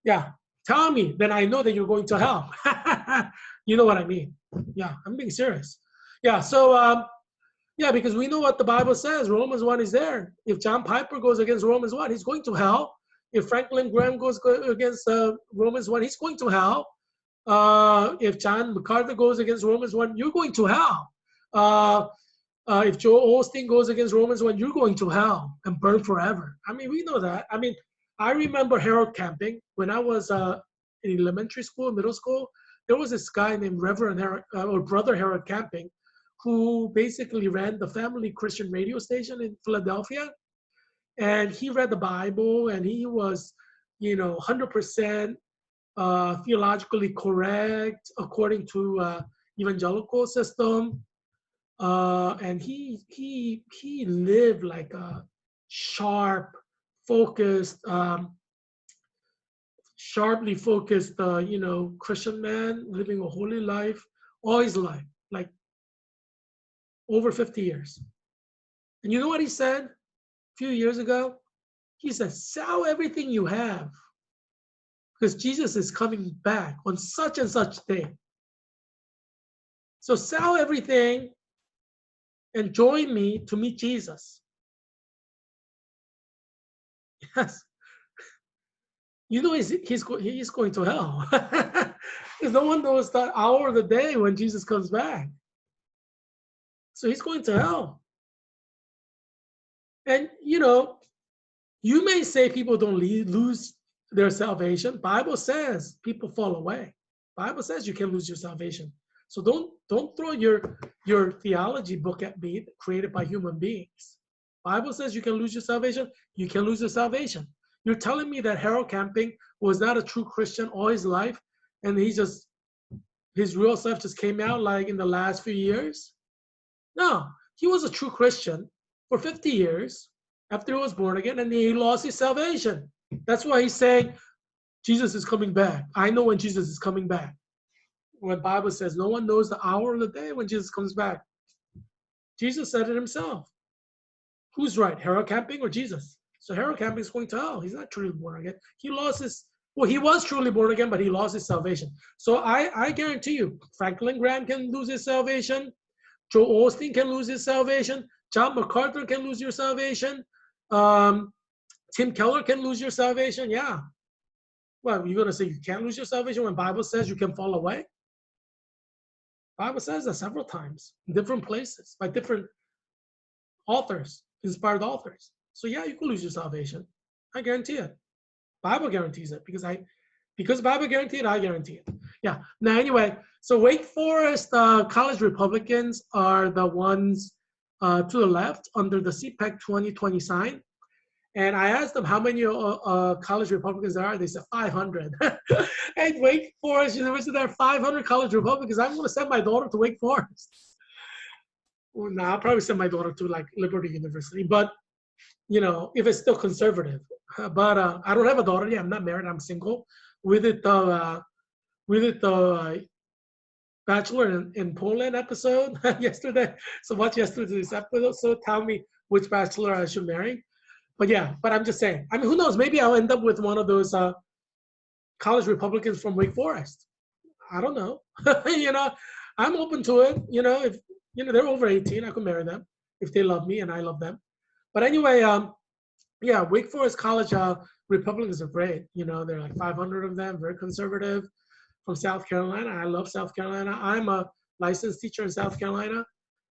Yeah. Tell me, then I know that you're going to hell. You know what I mean? Yeah, I'm being serious. Yeah, so, yeah, because we know what the Bible says. Romans 1 is there. If John Piper goes against Romans 1, he's going to hell. If Franklin Graham goes against Romans 1, he's going to hell. If John MacArthur goes against Romans 1, you're going to hell. If Joel Osteen goes against Romans 1, you're going to hell and burn forever. I mean, we know that. I mean, I remember Heerak camping when I was in elementary school, middle school. There was this guy named Reverend Heerak, or Brother Heerak camping, who basically ran the family Christian radio station in Philadelphia. And he read the Bible, and he was, 100% theologically correct according to evangelical system. And he lived like a sharp, focused, sharply focused, Christian man living a holy life all his life, like over 50 years. And you know what he said a few years ago? He said, sell everything you have because Jesus is coming back on such and such day. So sell everything and join me to meet Jesus. Yes. You know he's going to hell. Because no one knows that hour of the day when Jesus comes back. So he's going to hell. And, you may say people don't lose their salvation. Bible says people fall away. Bible says you can lose your salvation. So don't throw your theology book at me created by human beings. Bible says you can lose your salvation. You can lose your salvation. You're telling me that Harold Camping was not a true Christian all his life, and his real self just came out like in the last few years? No, he was a true Christian for 50 years after he was born again, and he lost his salvation. That's why he's saying Jesus is coming back. I know when Jesus is coming back. When the Bible says no one knows the hour or the day when Jesus comes back. Jesus said it himself. Who's right, Harold Camping or Jesus? So Harold Camping is going to hell. He's not truly born again. He lost his, well, he was truly born again, but he lost his salvation. So I guarantee you, Franklin Graham can lose his salvation. Joel Osteen can lose his salvation. John MacArthur can lose your salvation. Um, Tim Keller can lose your salvation. Yeah. Well, you're going to say you can't lose your salvation when Bible says you can fall away? Bible says that several times in different places by different authors, inspired authors. So yeah, you could lose your salvation. I guarantee it. Bible guarantees it because Bible guaranteed it, I guarantee it. Yeah. Now anyway, so Wake Forest college Republicans are the ones to the left under the CPAC 2020 sign. And I asked them how many college Republicans there are. They said 500. And Wake Forest University, there are 500 college Republicans. I'm going to send my daughter to Wake Forest. Well, no, I'll probably send my daughter to like Liberty University, but you know, if it's still conservative. But I don't have a daughter yet. I'm not married. I'm single. We did the Bachelor in Poland episode yesterday. So watch yesterday's episode. So tell me which bachelor I should marry. But yeah, but I'm just saying. I mean, who knows? Maybe I'll end up with one of those college Republicans from Wake Forest. I don't know. You know, I'm open to it. You know, if they're over 18, I could marry them if they love me and I love them. But anyway, yeah, Wake Forest College Republicans are great. You know, there are like 500 of them, very conservative, from South Carolina. I love South Carolina. I'm a licensed teacher in South Carolina.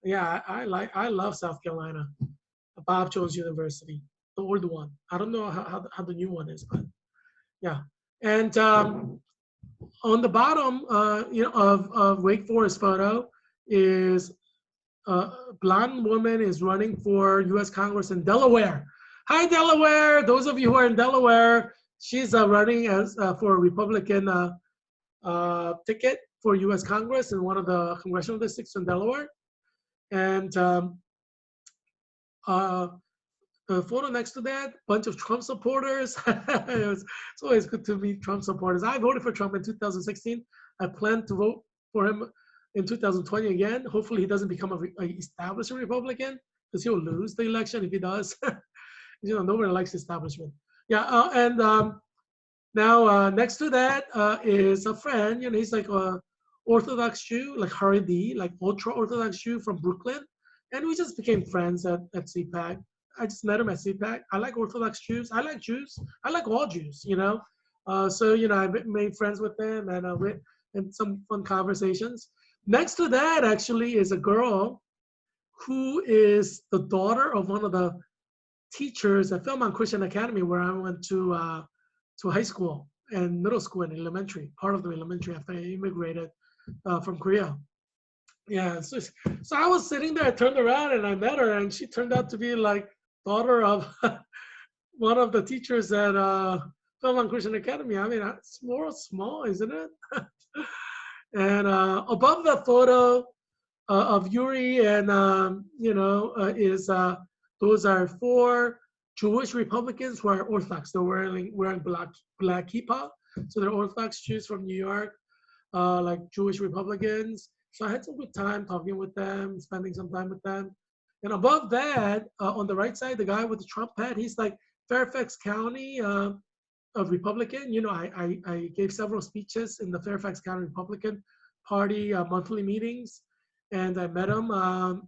Yeah, I love South Carolina. Bob Jones University, the old one. I don't know how the new one is, but yeah. And on the bottom, of Wake Forest photo is a blonde woman is running for U.S. Congress in Delaware. Hi, Delaware. Those of you who are in Delaware, she's running as for a Republican ticket for U.S. Congress in one of the congressional districts in Delaware. And the photo next to that, bunch of Trump supporters. It's always good to meet Trump supporters. I voted for Trump in 2016. I plan to vote for him in 2020 again. Hopefully he doesn't become an established Republican because he'll lose the election if he does. You know, nobody likes establishment. Yeah, and now next to that is a friend. You know, he's like a Orthodox Jew, like Haredi, like ultra Orthodox Jew from Brooklyn, and we just became friends at CPAC. I just met him at CPAC. I like Orthodox Jews. I like Jews. I like all Jews. You know, so you know, I made friends with them and some fun conversations. Next to that, actually, is a girl who is the daughter of one of the teachers at Philmont Christian Academy, where I went to high school and middle school and elementary, part of the elementary after I immigrated from Korea. Yeah, so I was sitting there, I turned around and I met her, and she turned out to be like daughter of one of the teachers at Philmont Christian Academy. I mean, it's more small, isn't it? And above the photo of Yuri and is those are 4 Jewish Republicans who are Orthodox. They're wearing black kippah, so they're Orthodox Jews from New York, like Jewish Republicans. So I had some good time talking with them, spending some time with them. And above that, on the right side, the guy with the Trump hat, he's like Fairfax County a Republican. You know, I gave several speeches in the Fairfax County Republican Party monthly meetings, and I met him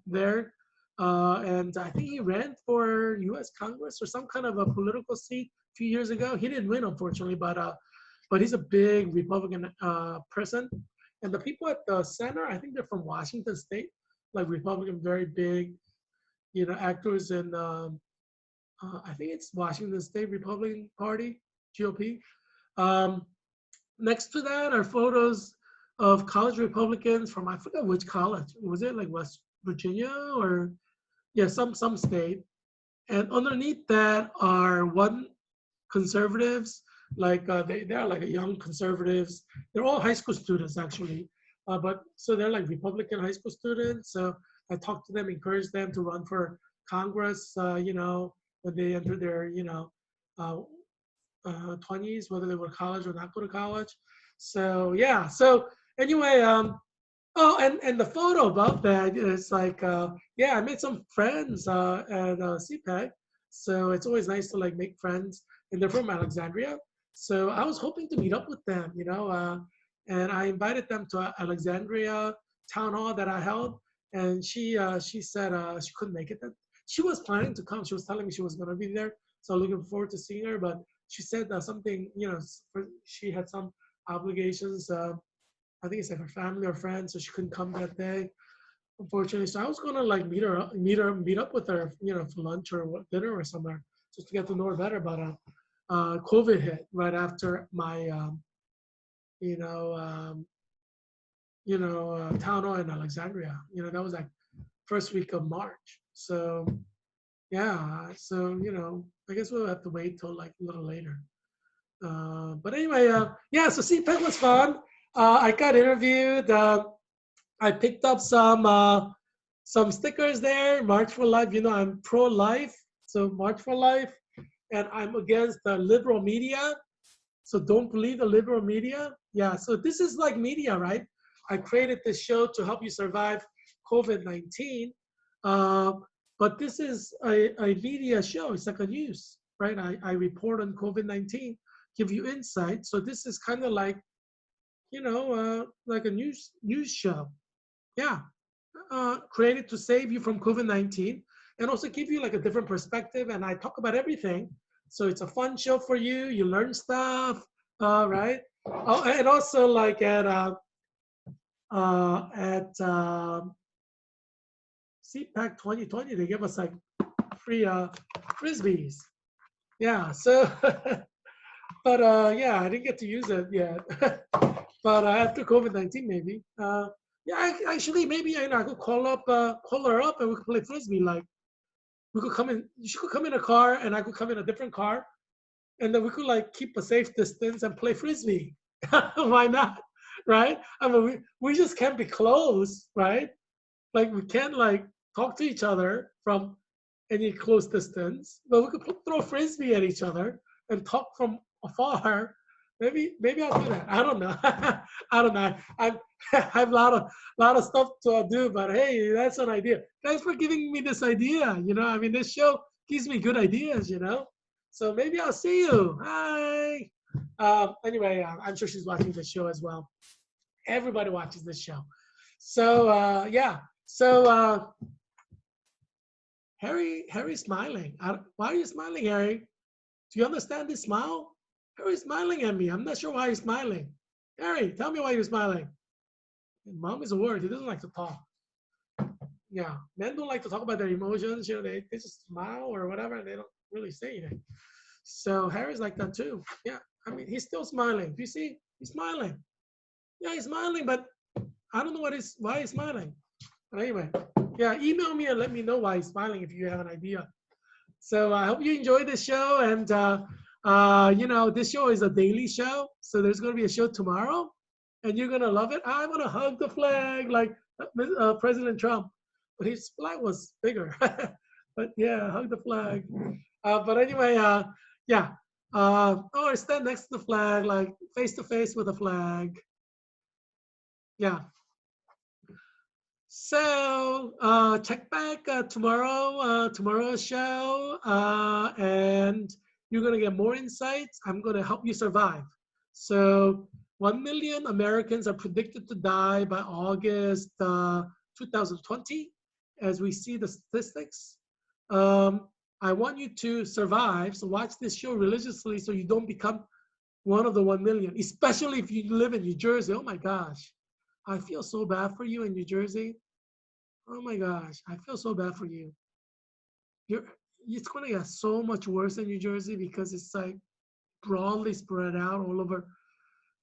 there. And I think he ran for U.S. Congress or some kind of a political seat a few years ago. He didn't win, unfortunately, but he's a big Republican person. And the people at the center, I think they're from Washington State, like Republican, very big, you know, actors in, I think it's Washington State Republican Party, GOP. Next to that are photos of college Republicans from, I forget which college. Was it like West Virginia or, yeah, some state. And underneath that are one conservatives. Like they're like young conservatives. They're all high school students actually, but so they're like Republican high school students. So I talked to them, encouraged them to run for Congress. When they enter their uh, 20s, whether they go to college or not go to college. So yeah. So anyway, oh, and the photo above that is like, yeah, I made some friends at CPAC. So it's always nice to like make friends, and they're from Alexandria. So I was hoping to meet up with them, and I invited them to Alexandria town hall that I held, and she said she couldn't make it. She was planning to come. She was telling me she was going to be there, so looking forward to seeing her. But she said something, she had some obligations. I think it's like her family or friends, so she couldn't come that day, unfortunately. So I was gonna like meet up with her, for lunch or dinner or somewhere, just to get to know her better. But COVID hit right after my, you know, um, town hall in Alexandria. That was like first week of March. So yeah, so I guess we'll have to wait till like a little later. But anyway, yeah. So CPEC was fun. I got interviewed. I picked up some stickers there. March for Life. I'm pro-life, so March for Life, and I'm against the liberal media. So don't believe the liberal media. Yeah. So this is like media, right? I created this show to help you survive COVID-19, uh, but this is a media show. It's like a news, right? I report on COVID-19, give you insight. So this is kind of like like a news show. Yeah, created to save you from COVID-19 and also give you like a different perspective. And I talk about everything. So it's a fun show for you. You learn stuff, right? Oh, and also like at CPAC 2020, they give us like free frisbees. Yeah. So, but yeah, I didn't get to use it yet. But after COVID-19, maybe. Yeah, actually, maybe I could call her up, and we could play frisbee. Like we could come in. She could come in a car, and I could come in a different car, and then we could like keep a safe distance and play frisbee. Why not? Right? I mean, we just can't be close, right? Like we can't like talk to each other from any close distance, but we could throw frisbee at each other and talk from afar. Maybe I'll do that. I don't know. I don't know. I have a lot of stuff to do, but hey, that's an idea. Thanks for giving me this idea. I mean, this show gives me good ideas. So maybe I'll see you. Hi. Anyway, I'm sure she's watching this show as well. Everybody watches this show. So yeah. So Harry's smiling. Why are you smiling, Harry? Do you understand this smile? Harry's smiling at me. I'm not sure why he's smiling. Harry, tell me why you're smiling. Mom is a word. He doesn't like to talk. Yeah, men don't like to talk about their emotions. They just smile or whatever. They don't really say anything. So Harry's like that too. Yeah, I mean, he's still smiling. Do you see? He's smiling. Yeah, he's smiling, but I don't know why he's smiling. But anyway, yeah, email me and let me know why he's smiling if you have an idea. So I hope you enjoyed this show. And, this show is a daily show. So there's going to be a show tomorrow. And you're going to love it. I want to hug the flag like President Trump. But his flag was bigger. But yeah, hug the flag. But anyway, yeah. Or stand next to the flag, like face to face with the flag. Yeah. So check back tomorrow's show, and you're gonna get more insights. I'm gonna help you survive. So 1 million Americans are predicted to die by August 2020, as we see the statistics. I want you to survive, so watch this show religiously so you don't become one of the 1 million, especially if you live in New Jersey. Oh my gosh. I feel so bad for you in New Jersey. Oh my gosh, I feel so bad for you. You're, it's going to get so much worse in New Jersey because it's like broadly spread out all over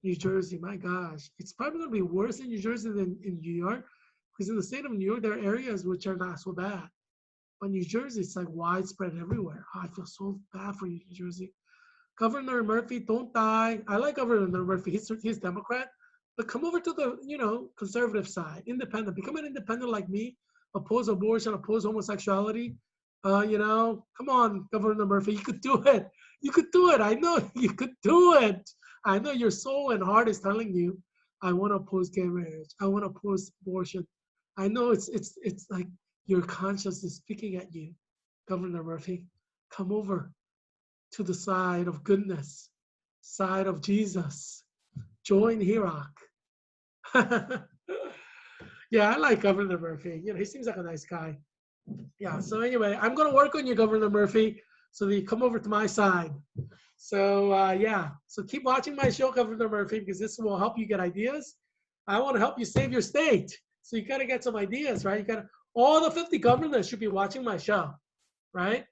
New Jersey. My gosh, it's probably going to be worse in New Jersey than in New York because in the state of New York, there are areas which are not so bad. But New Jersey, it's like widespread everywhere. Oh, I feel so bad for you, New Jersey. Governor Murphy, don't die. I like Governor Murphy. He's Democrat, but come over to the conservative side, independent. Become an independent like me. Oppose abortion, oppose homosexuality. Come on, Governor Murphy, you could do it. You could do it. I know you could do it. I know your soul and heart is telling you, I want to oppose gay marriage. I want to oppose abortion. I know it's like your conscience is speaking at you, Governor Murphy. Come over to the side of goodness, side of Jesus. Join Heerak. Yeah, I like Governor Murphy. He seems like a nice guy. Yeah, so anyway, I'm going to work on you, Governor Murphy, so that you come over to my side. So yeah, so keep watching my show, Governor Murphy, because this will help you get ideas. I want to help you save your state. So you got to get some ideas, right? All the 50 governors should be watching my show, right?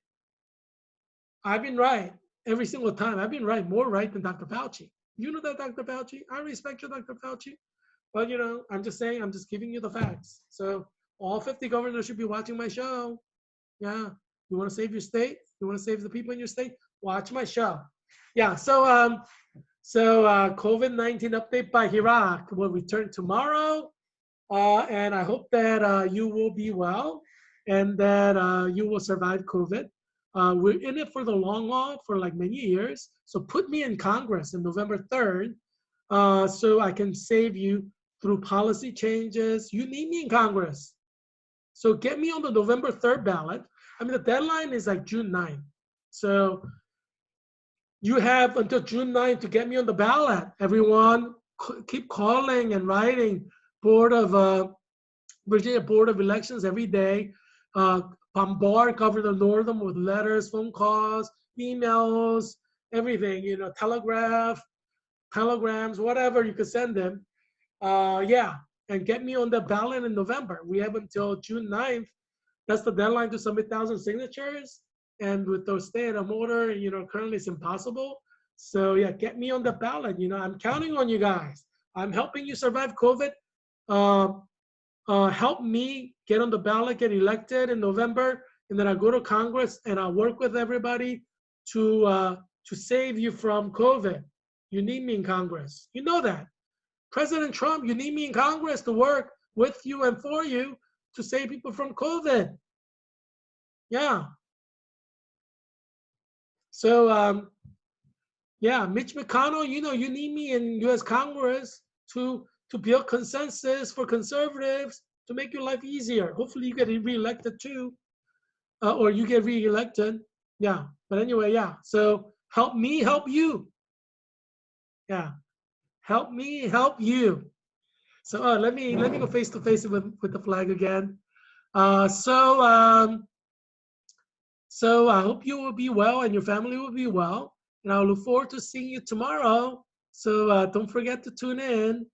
I've been right every single time. I've been right, more right than Dr. Fauci. You know that, Dr. Fauci? I respect you, Dr. Fauci. But, I'm just saying, I'm just giving you the facts. So all 50 governors should be watching my show. Yeah. You want to save your state? You want to save the people in your state? Watch my show. Yeah. So COVID-19 update by Heerak will return tomorrow. And I hope that you will be well and that you will survive COVID. We're in it for the long haul for like many years. So put me in Congress on November 3rd so I can save you through policy changes. You need me in Congress. So get me on the November 3rd ballot. I mean, the deadline is like June 9th. So you have until June 9th to get me on the ballot. Everyone, keep calling and writing Virginia Board of Elections every day. Bombard Governor Northam with letters, phone calls, emails, everything, telegrams, whatever you could send them. Yeah, and get me on the ballot in November. We have until June 9th. That's the deadline to submit 1,000 signatures. And with those stay-at-home order, currently it's impossible. So yeah, get me on the ballot. I'm counting on you guys. I'm helping you survive COVID. Help me get on the ballot, get elected in November, and then I go to Congress and I work with everybody to save you from COVID. You need me in Congress. You know that. President Trump, you need me in Congress to work with you and for you to save people from COVID. Yeah. So, yeah, Mitch McConnell, you need me in U.S. Congress to build consensus for conservatives to make your life easier. Hopefully you get reelected too, or you get reelected. Yeah, but anyway, yeah. So help me help you. Yeah, help me help you. So let me go face to face with the flag again. So I hope you will be well and your family will be well. And I'll look forward to seeing you tomorrow. So don't forget to tune in.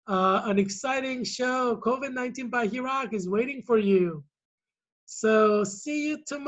An exciting show, COVID-19 by Heerak, is waiting for you. So see you tomorrow.